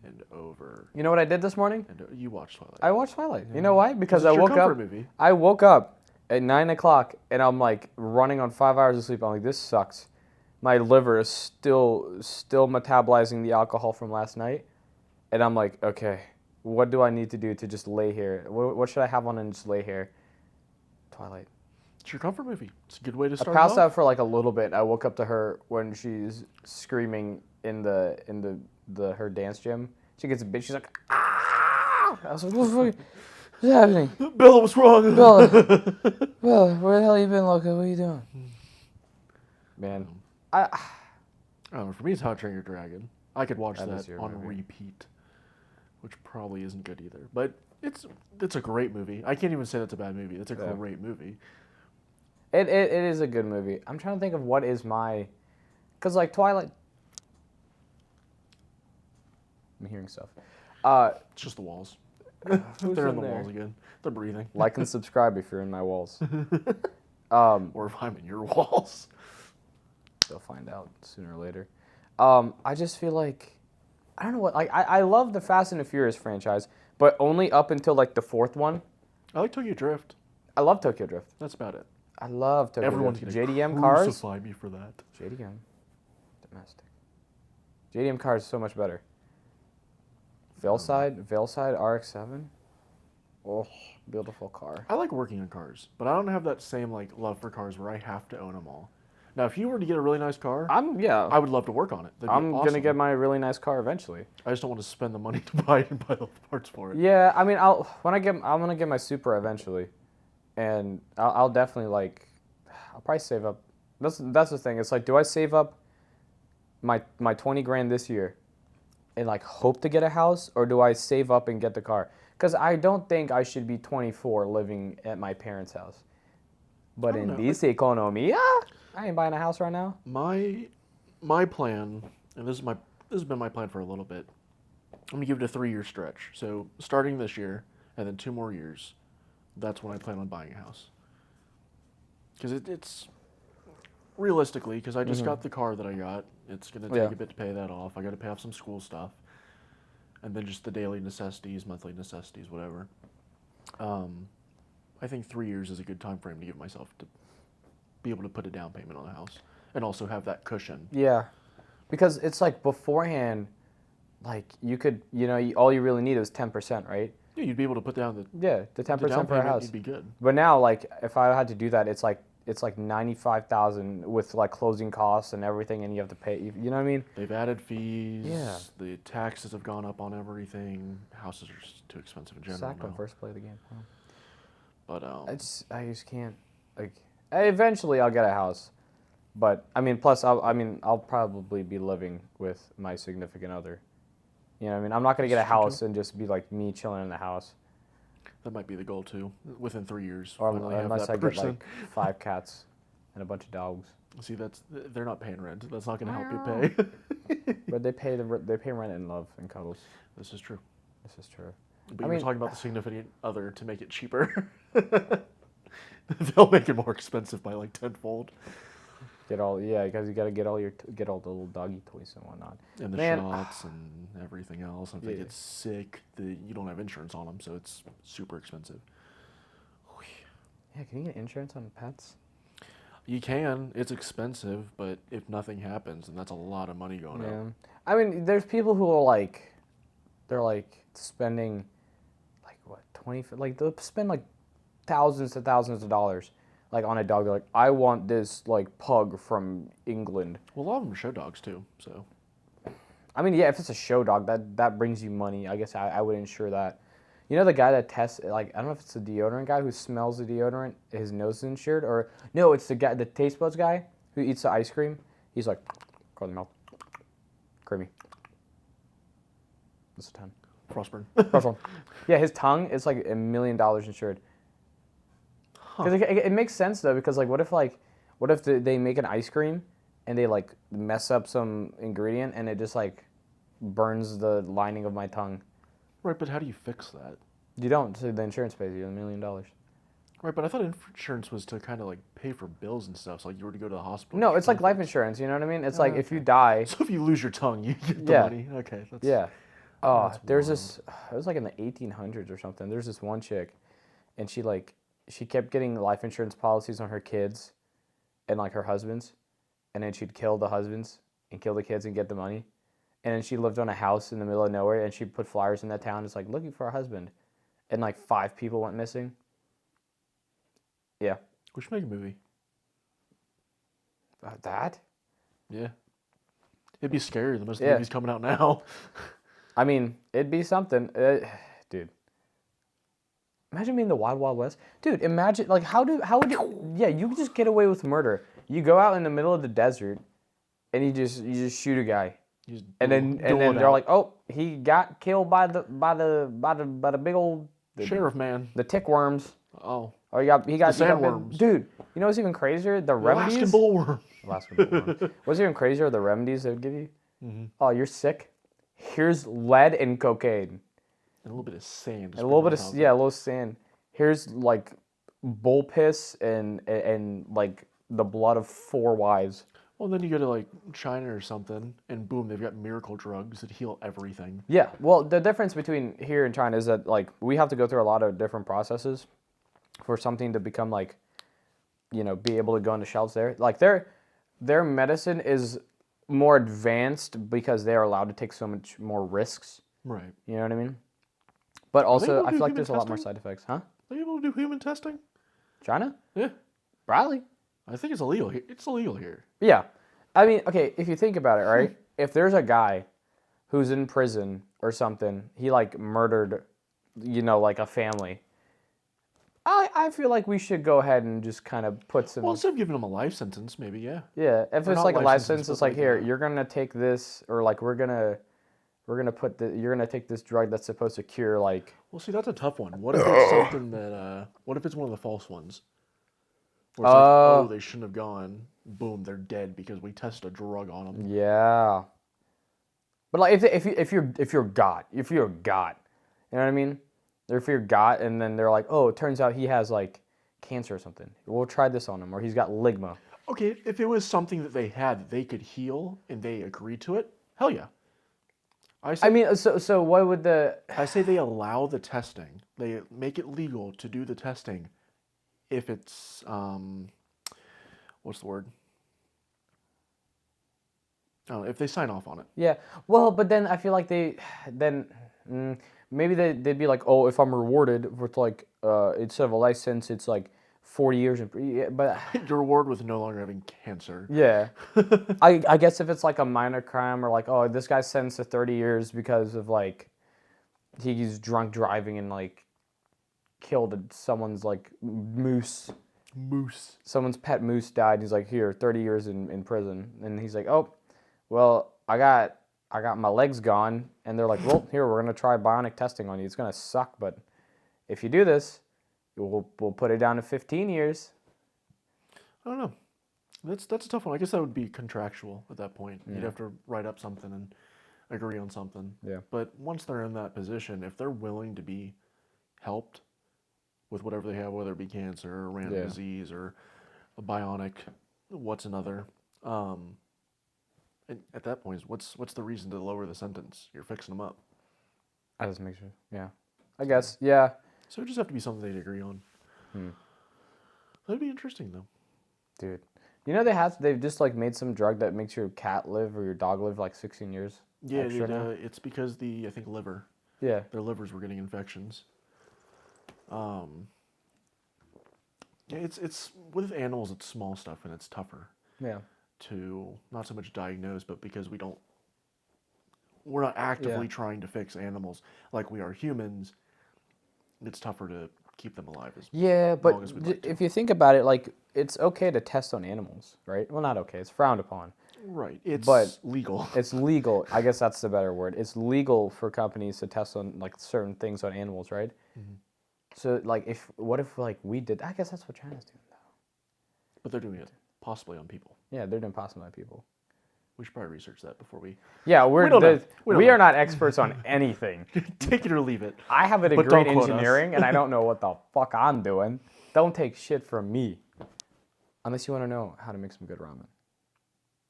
and over. You know what I did this morning? And you watched Twilight. I watched Twilight. You know why? Because It's I your woke up. comfort movie. I woke up at 9 o'clock and I'm like running on 5 hours of sleep. I'm like, this sucks. My liver is still metabolizing the alcohol from last night, and I'm like, okay, what do I need to do to just lay here? What should I have on and just lay here? Twilight. It's your comfort movie. It's a good way to I start. passed off. out for like a little bit. I woke up to her when she's screaming in the her dance gym. She gets a bitch. She's like, ah! I was like, what's happening? Bella, what's wrong? Bella, Bella, where the hell you been, Loca? What are you doing? Man, I don't know, for me, it's How to Train Your Dragon. I could watch That is that your on movie. repeat, which probably isn't good either. But it's a great movie. I can't even say that's a bad movie. It's a Yeah. great movie. it is a good movie. I'm trying to think of what is my, cause like Twilight. I'm hearing stuff. It's just the walls. Who's They're in in the there? walls again. They're breathing. Like and subscribe if you're in my walls. Or if I'm in your walls. They'll find out sooner or later. I just feel like, I don't know what, like I love the Fast and the Furious franchise, but only up until like the fourth one. I like Tokyo Drift. I love Tokyo Drift. That's about it. I love Tokyo Everyone's Drift. gonna JDM cars. crucify me for that. JDM. Domestic. JDM cars is so much better. Veilside RX-7. Oh, beautiful car. I like working on cars, but I don't have that same like love for cars where I have to own them all. Now, if you were to get a really nice car, I would love to work on it. That'd be I'm gonna awesome. get my really nice car eventually. I just don't want to spend the money to buy it and buy the parts for it. Yeah, I mean, I'm gonna get my Supra eventually, and I'll definitely like, I'll probably save up. That's the thing. It's like, do I save up my 20 grand this year, and like hope to get a house, or do I save up and get the car? Because I don't think I should be 24 living at my parents' house. But I don't in know. this economy, I ain't buying a house right now. My plan, and this has been my plan for a little bit. I'm gonna give it a 3-year stretch. So starting this year, and then 2 more years, that's when I plan on buying a house. Because it's realistically, because I just got the car that I got, it's gonna take Yeah. a bit to pay that off. I got to pay off some school stuff, and then just the daily necessities, monthly necessities, whatever. I think 3 years is a good time frame to give myself to be able to put a down payment on a house, and also have that cushion. Yeah, because it's like beforehand, like you could, all you really need is 10%, right? Yeah, you'd be able to put down the Yeah, the 10% down for a payment. house. You'd be good. But now, like, if I had to do that, it's like 95,000 with like closing costs and everything, and you have to pay. You know what I mean? They've added fees. Yeah. The taxes have gone up on everything. Houses are just too expensive in general Sacked on now. first play of the game. Wow. But I just can't. Like, eventually I'll get a house, but I mean, plus I'll probably be living with my significant other. You know what I mean? I'm not gonna get a That's true, house and just be like me chilling in the house, that might be the goal too. Within 3 years, or finally have unless that I get person. like 5 cats and a bunch of dogs. See, they're not paying rent. That's not going to help you pay. But they pay rent in love and cuddles. This is true. This is true. But I you were mean- talking about the significant other to make it cheaper. They'll make it more expensive by like tenfold. Because you gotta get all the little doggy toys and whatnot. And the Man, shots and everything else. And if they Yeah. get sick, you don't have insurance on them, so it's super expensive. Yeah, can you get insurance on pets? You can. It's expensive, but if nothing happens, then that's a lot of money going Yeah. out. I mean, there's people who are like, they're like spending, like what, they'll spend like thousands of dollars, like on a dog. They're like, I want this like pug from England. Well, a lot of them are show dogs too, so. I mean, yeah, if it's a show dog, that brings you money. I guess I would insure that. You know the guy that tests, like, I don't know if it's the deodorant guy who smells the deodorant, his nose is insured, or no, it's the guy, the taste buds guy who eats the ice cream. He's like, go in the mouth, creamy. That's a 10. Frostburn. First one. Yeah, his tongue is like $1 million insured. Because it makes sense though, because like, what if they make an ice cream and they like mess up some ingredient and it just like burns the lining of my tongue? Right, but how do you fix that? You don't. So the insurance pays you $1 million. Right, but I thought insurance was to kind of like pay for bills and stuff. So like you were to go to the hospital. No, get it's like life benefits. insurance. You know what I mean? It's Oh, like if you okay. die. So if you lose your tongue, you get the Yeah. money. Okay, that's Yeah. Oh, That's there's wild. this. It was like in the 1800s or something. There's this one chick, and she kept getting life insurance policies on her kids, and like her husbands, and then she'd kill the husbands and kill the kids and get the money, and then she lived on a house in the middle of nowhere, and she put flyers in that town. It's like looking for a husband, and like 5 people went missing. Yeah. We should make a movie. That. Yeah. It'd be scarier than most of the Yeah. movies coming out now. I mean, it'd be something, dude. Imagine being the Wild Wild West, dude. Imagine like how would you? Yeah, you could just get away with murder. You go out in the middle of the desert, and you just shoot a guy, You just and then dole it they're out. like, oh, he got killed by the big old Sheriff man. the tick worms. Oh, Oh, he got The he got bit. sandworms. Dude. You know what's even crazier? The Alaskan remedies. bullworm. Alaskan bullworm. What's even crazier? The remedies they would give you. Mm-hmm. Oh, you're sick. Here's lead and cocaine. And a little bit of sand. And a little bit of a little sand. Here's like bull piss and like the blood of 4 wives. Well, then you go to like China or something, and boom, they've got miracle drugs that heal everything. Yeah. Well, the difference between here and China is that like we have to go through a lot of different processes for something to become like, you know, be able to go into shelves there. Like their medicine is more advanced because they are allowed to take so much more risks. Right. You know what I mean? But able also, to I do feel like human there's a lot more testing? side effects, huh? Are they able to do human testing? China? Yeah. Probably. I think it's illegal here. It's illegal here. Yeah. I mean, okay, if you think about it, right? If there's a guy who's in prison or something, he like murdered, you know, like a family. I feel like we should go ahead and just kind of put some. Well, instead of giving them a life sentence, maybe, yeah. Yeah, if or it's not like a life sentence, license, but it's like like, here, you're gonna take this, or like you're gonna take this drug that's supposed to cure like. Well, see, that's a tough one. What if it's something that, what if it's one of the false ones? Where it's like, oh, they shouldn't have gone. Boom, they're dead because we tested a drug on them. Yeah. But like if you're God, you know what I mean? If you're God, and then they're like, oh, it turns out he has like cancer or something. We'll try this on him, or he's got ligma. Okay, if it was something that they had that they could heal and they agreed to it, hell yeah. I mean, so what would the? I say they allow the testing. They make it legal to do the testing if it's, what's the word? Oh, if they sign off on it. Yeah. Well, but then I feel like maybe they'd be like, oh, if I'm rewarded with like instead of a license, it's like 40 years. But Your reward with no longer having cancer. yeah, I guess if it's like a minor crime or like, oh, this guy's sentenced to 30 years because of like he's drunk driving and like killed someone's like moose. Someone's pet moose died. He's like, here, 30 years in prison. And he's like, oh, well, I got my legs gone. And they're like, well, here, we're going to try bionic testing on you. It's going to suck, but if you do this, we'll put it down to 15 years. I don't know. That's a tough one. I guess that would be contractual at that point. You'd have to write up something and agree on something. Yeah. But once they're in that position, if they're willing to be helped with whatever they have, whether it be cancer or random disease or a bionic, what's another? And at that point, what's the reason to lower the sentence? You're fixing them up. I just make sure. Yeah. I guess. Yeah. So it just have to be something they'd agree on. That'd be interesting, though. Dude. You know they've just like made some drug that makes your cat live or your dog live like 16 years. Yeah, extra now? it's because I think liver. Yeah. Their livers were getting infections. Yeah, it's with animals, it's small stuff and it's tougher Yeah. to not so much diagnose, but because we're not actively trying to fix animals like we are humans. it's tougher to keep them alive. Yeah, long but as we'd like to. if you think about it, like it's okay to test on animals, right? Well, not okay. It's frowned upon. Right. It's But- legal. It's legal. I guess that's the better word. It's legal for companies to test on like certain things on animals, right? So like, what if like we did? I guess that's what China's doing though. But they're doing it possibly on people. Yeah, they're doing possible by people. We should probably research that before we Yeah, We don't know. We don't we know. are not experts on anything. take it or leave it. I have a But degree in don't quote us. engineering, and I don't know what the fuck I'm doing. Don't take shit from me, unless you want to know how to make some good ramen.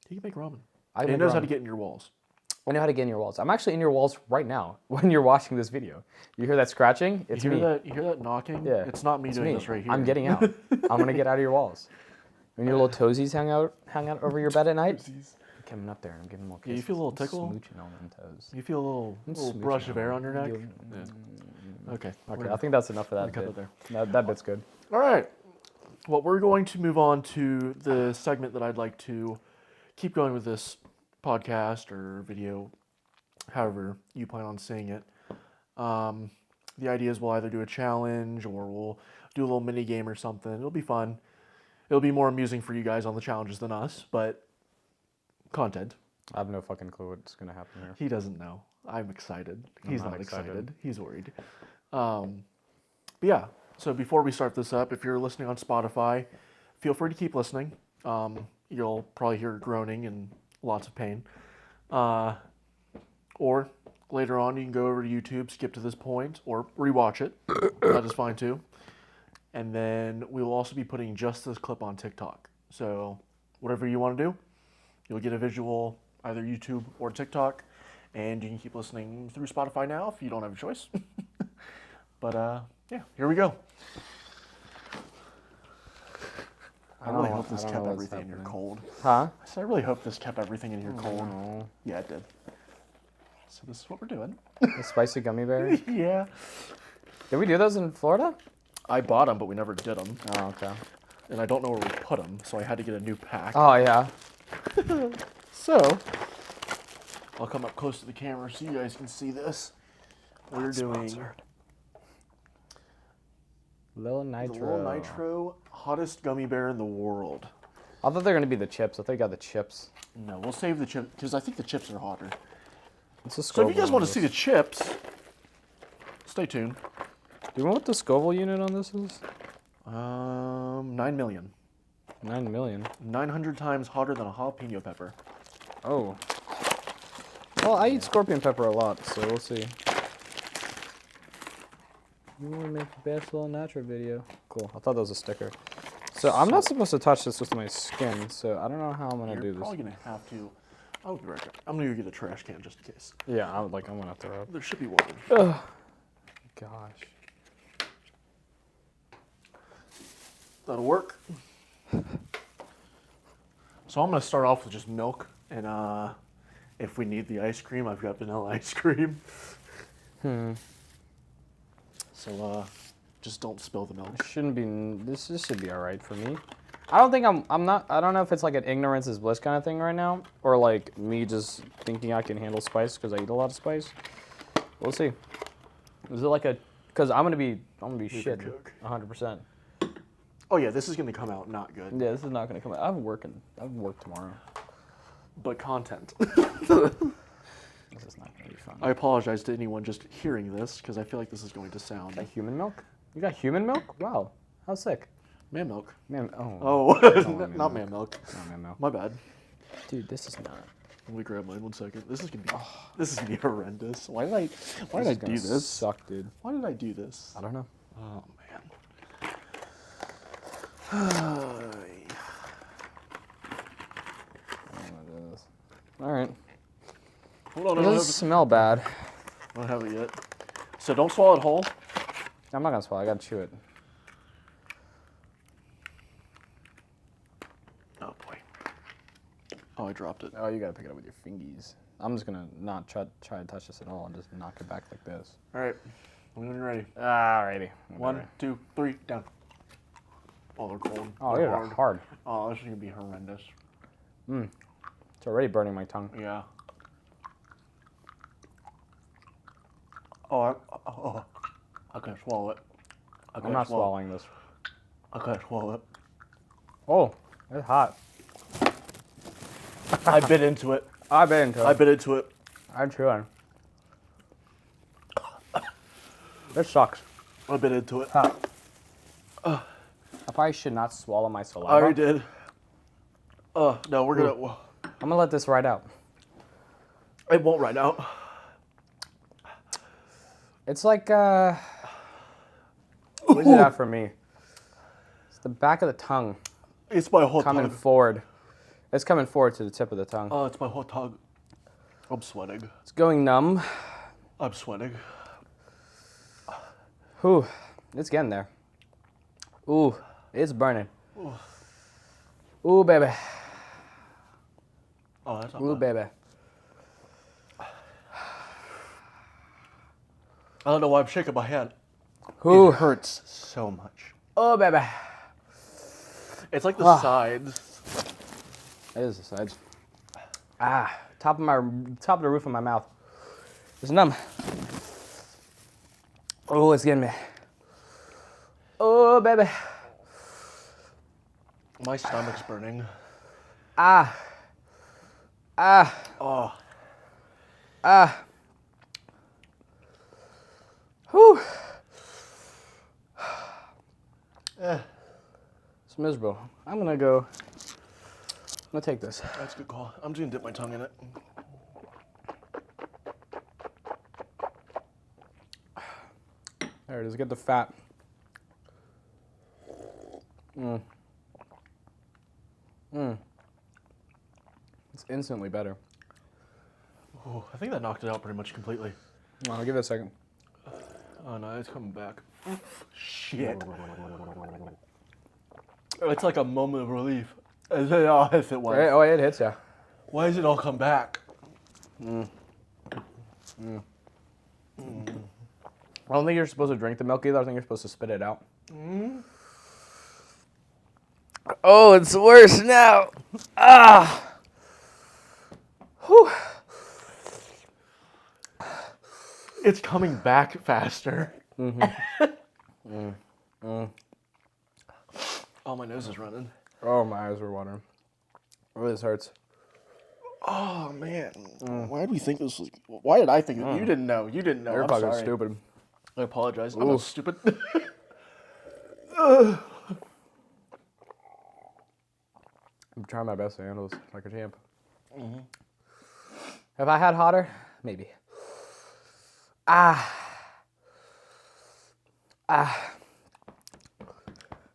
You can make ramen. I And make it knows how to ramen. get in your walls. I know how to get in your walls. I'm actually in your walls right now when you're watching this video. You hear that scratching? It's You hear me. that? You hear that knocking? Yeah, It's not me It's doing me. this right here. I'm getting out. I'm gonna get out of your walls. When your little toesies hang out over your bed at night, I'm coming up there and I'm giving them little Yeah, you kisses. feel a little I'm tickle? Smooching on them toes. You feel a little smooching brush of on air it. on your neck? You- Yeah. Okay. Okay, I think that's enough of that cut bit. that That bit's good. All right. Well, we're going to move on to the segment that I'd like to keep going with this podcast or video, however you plan on seeing it. The idea is we'll either do a challenge or we'll do a little mini game or something. It'll be fun. It'll be more amusing for you guys on the challenges than us, but content. I have no fucking clue what's gonna happen here. He doesn't know. I'm excited. He's not not excited. excited. He's worried. But yeah, so before we start this up, if you're listening on Spotify, feel free to keep listening. You'll probably hear groaning and lots of pain. Or later on, you can go over to YouTube, skip to this point, or rewatch it. That is fine too. And then we will also be putting just this clip on TikTok. So whatever you want to do, you'll get a visual, either YouTube or TikTok, and you can keep listening through Spotify now if you don't have a choice. But yeah, here we go. I really hope this kept everything in here cold. Huh? I said I really hope this kept everything in here cold. No. Yeah, it did. So this is what we're doing. The spicy gummy bear. Yeah. Did we do those in Florida? I bought them, but we never did them. Oh, okay. And I don't know where we put them, so I had to get a new pack. Oh yeah. So, I'll come up close to the camera so you guys can see this. We're doing Lil the Nitro. Little Nitro hottest gummy bear in the world. I thought they were gonna be the chips. I thought you got the chips. No, we'll save the chip because I think the chips are hotter. It's a So if you guys Scoville want on to see this. the chips, stay tuned. Do you know what the Scoville unit on this is? 9 million. 9 million. 900 times hotter than a jalapeno pepper. Oh. Well, I eat scorpion pepper a lot, so we'll see. You want to make the best little Nitro video? Cool. I thought that was a sticker. So I'm not supposed to touch this with my skin, so I don't know how I'm gonna You're do this. probably gonna have to. I'll be right back. I'm gonna go get a trash can just in case. Yeah, I'm gonna have to rub. There should be water. Ugh. Gosh. That'll work. So I'm gonna start off with just milk, and if we need the ice cream, I've got vanilla ice cream. So just don't spill the milk. Shouldn't be. This should be all right for me. I don't think I'm not. I don't know if it's like an ignorance is bliss kind of thing right now, or like me just thinking I can handle spice because I eat a lot of spice. We'll see. Is it like a? Because I'm gonna be shit. Coke. 100%. Oh yeah, this is gonna come out not good, Yeah, this is not gonna come out. I've work tomorrow. but content. This is not gonna be fun. I apologize to anyone just hearing this because I feel like this is going to sound Got human milk? You got human milk? Wow. How sick. man milk. Man. Oh. Oh, not man milk. Not man milk. My bad. Dude, this is not. Let me grab mine 1 second. This is gonna be horrendous. Why did I do this? Suck, dude. Why did I do this? I don't know. Oh man. All right. Hold on, It doesn't smell bad. I don't have it yet. So don't swallow it whole. I'm not gonna swallow. I gotta chew it. Oh boy. Oh, I dropped it. Oh, you gotta pick it up with your fingies. I'm just gonna not try to touch this at all and just knock it back like this. All right. When you're ready. Alrighty. 1, 2, 3, down. Oh, they're cold. Oh, They're they're hard. Oh, this is gonna be horrendous. It's already burning my tongue. Yeah. Oh, I could can't swallow it. I'm not swallowing this. I can't swallow it. Oh, it's hot. I bit into it. I bit into it. I bit into it. I'm chewing. This sucks. I bit into it. I probably should not swallow my saliva. I already did. No, we're gonna. I'm gonna let this ride out. It won't right now. It's like, what is it at for me? It's the back of the tongue It's my whole coming tongue. forward. It's coming forward to the tip of the tongue. Oh, it's my whole tongue. I'm sweating. It's going numb. I'm sweating. Whew, it's getting there. Ooh, it's burning. Ooh, baby. Oh, that's not Ooh, bad. baby. I don't know why I'm shaking my hand. Ooh. It hurts so much. Oh, baby. It's like the Ah. sides. It is the sides. Top of the roof of my mouth. It's numb. Oh, it's getting me. Oh, baby. My stomach's burning. Ah. Oh, Whew. eh, It's miserable. I'm gonna take this. that's a good call. I'm just gonna dip my tongue in it. There it is. Get the fat. It's instantly better. Ooh, I think that knocked it out pretty much completely. I'll give it a second. Oh no, it's coming back. Shit. It's like a moment of relief. As if it was. Oh, it hits ya. Why does it all come back? I don't think you're supposed to drink the milk either. I think you're supposed to spit it out. Oh, it's worse now. Whew. It's coming back faster. Oh, my nose is running. Oh, my eyes are watering. Oh, this hurts. Oh man, why did we think this was? Why did I think you didn't know? You didn't know. You're I'm fucking sorry. stupid. I apologize. I'm not stupid. I'm trying my best to handle this like a champ. Have I had hotter? Maybe.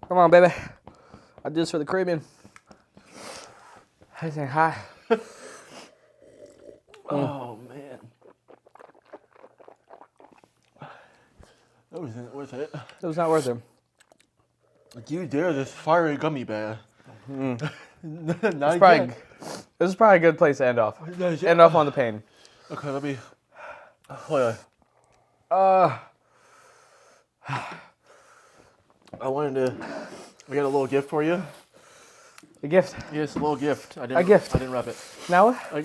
Come on, baby. I do this for the Caribbean. I say hi. Oh man, that wasn't worth it. It was not worth it. Like you dare this fiery gummy bear. This is probably a good place to end off. End off on the pain. Okay, let me. Hold Uh, I wanted to. I got a little gift for you. a gift. Yes, a little gift. I didn't. A gift. I didn't wrap it. Now, I,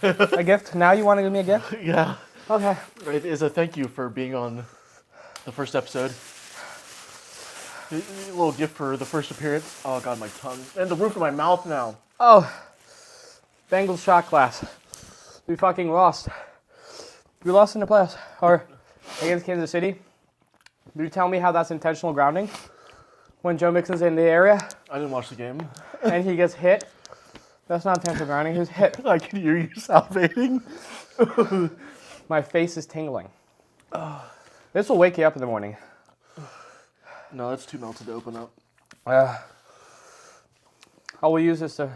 a gift. Now you want to give me a gift? yeah. Okay. It is a thank you for being on the first episode. A little gift for the first appearance. Oh god, my tongue and the roof of my mouth now. Oh, Bengals shot class. We fucking lost. We lost in the playoffs. Or against Kansas City. Will you tell me how that's intentional grounding? When Joe Mixon's in the area I didn't watch the game. and he gets hit. That's not intentional grounding. He was hit. I can hear you salivating. My face is tingling. This will wake you up in the morning. No, that's too melted to open up. I will use this to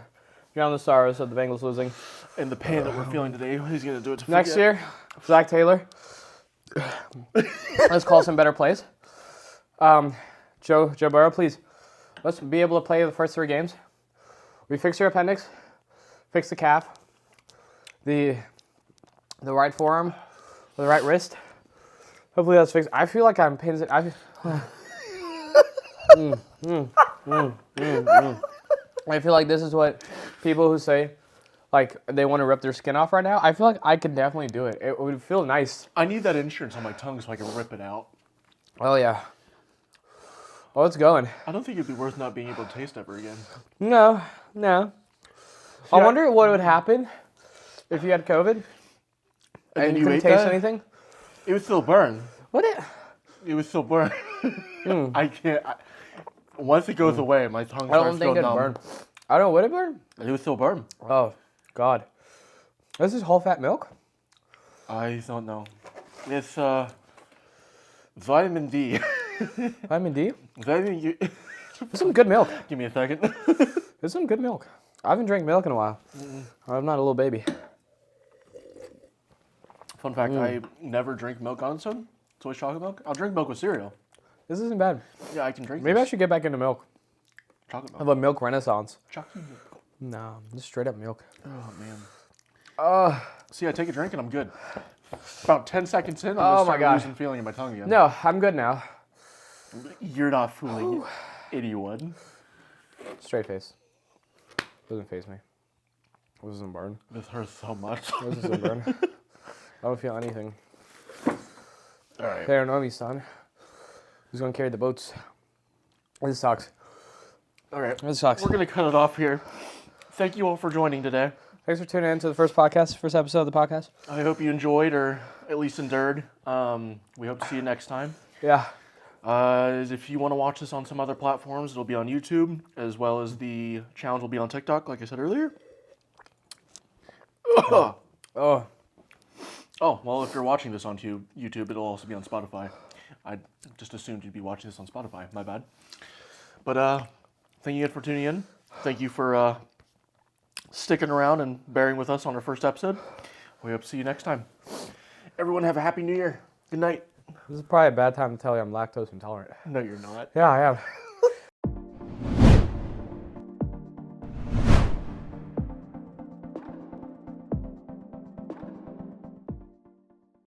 drown the sorrows of the Bengals losing. And the pain that we're feeling today, he's gonna do it to Next forget. year, Zach Taylor. Let's call some better plays. Joe Burrow, please. Let's be able to play the first 3 games. We fix your appendix, fix the calf, the right forearm, the right wrist. Hopefully that's fixed. I feel like I'm pins. I feel like this is what people who say, like, they want to rip their skin off right now. I feel like I could definitely do it. It would feel nice. I need that insurance on my tongue so I can rip it out. Oh yeah. Oh, it's going. I don't think it'd be worth not being able to taste ever again. No. I Yeah. wonder what would happen if you had COVID and then you you couldn't ate taste that? anything. It would still burn. Would it? It would still burn. I can't. Once it goes away, my tongue I don't starts to think go it'd numb. burn. I don't know. Would it burn? It would still burn. Oh, God. This is whole fat milk? I don't know. It's vitamin D. Vitamin D? Vitamin U. There's some good milk. Give me a second. There's some good milk. I haven't drank milk in a while. I'm not a little baby. Fun fact: I never drink milk on its own. It's always chocolate milk. I'll drink milk with cereal. This isn't bad. Yeah, I can drink. Maybe I this. should get back into milk. Chocolate milk. Have a milk renaissance. Chocolate milk. No, just straight up milk. Oh man. See, I take a drink and I'm good. About 10 seconds in, I'm Oh, gonna my start God. losing feeling in my tongue again. No, I'm good now. You're not fooling anyone. Straight face. Doesn't face me. This doesn't burn. This hurts so much. This doesn't burn. I don't feel anything. All right. They don't know me, son. Who's gonna carry the boats? This sucks. All right. This sucks. We're gonna cut it off here. Thank you all for joining today. Thanks for tuning in to the first episode of the podcast. I hope you enjoyed or at least endured. We hope to see you next time. Yeah. If you want to watch this on some other platforms, it'll be on YouTube, as well as the challenge will be on TikTok, like I said earlier. Oh. Oh, well, if you're watching this on YouTube, it'll also be on Spotify. I just assumed you'd be watching this on Spotify. My bad. But thank you again for tuning in. Thank you for sticking around and bearing with us on our first episode. We hope to see you next time. Everyone have a happy new year. Good night. This is probably a bad time to tell you I'm lactose intolerant. No, you're not. Yeah, I am.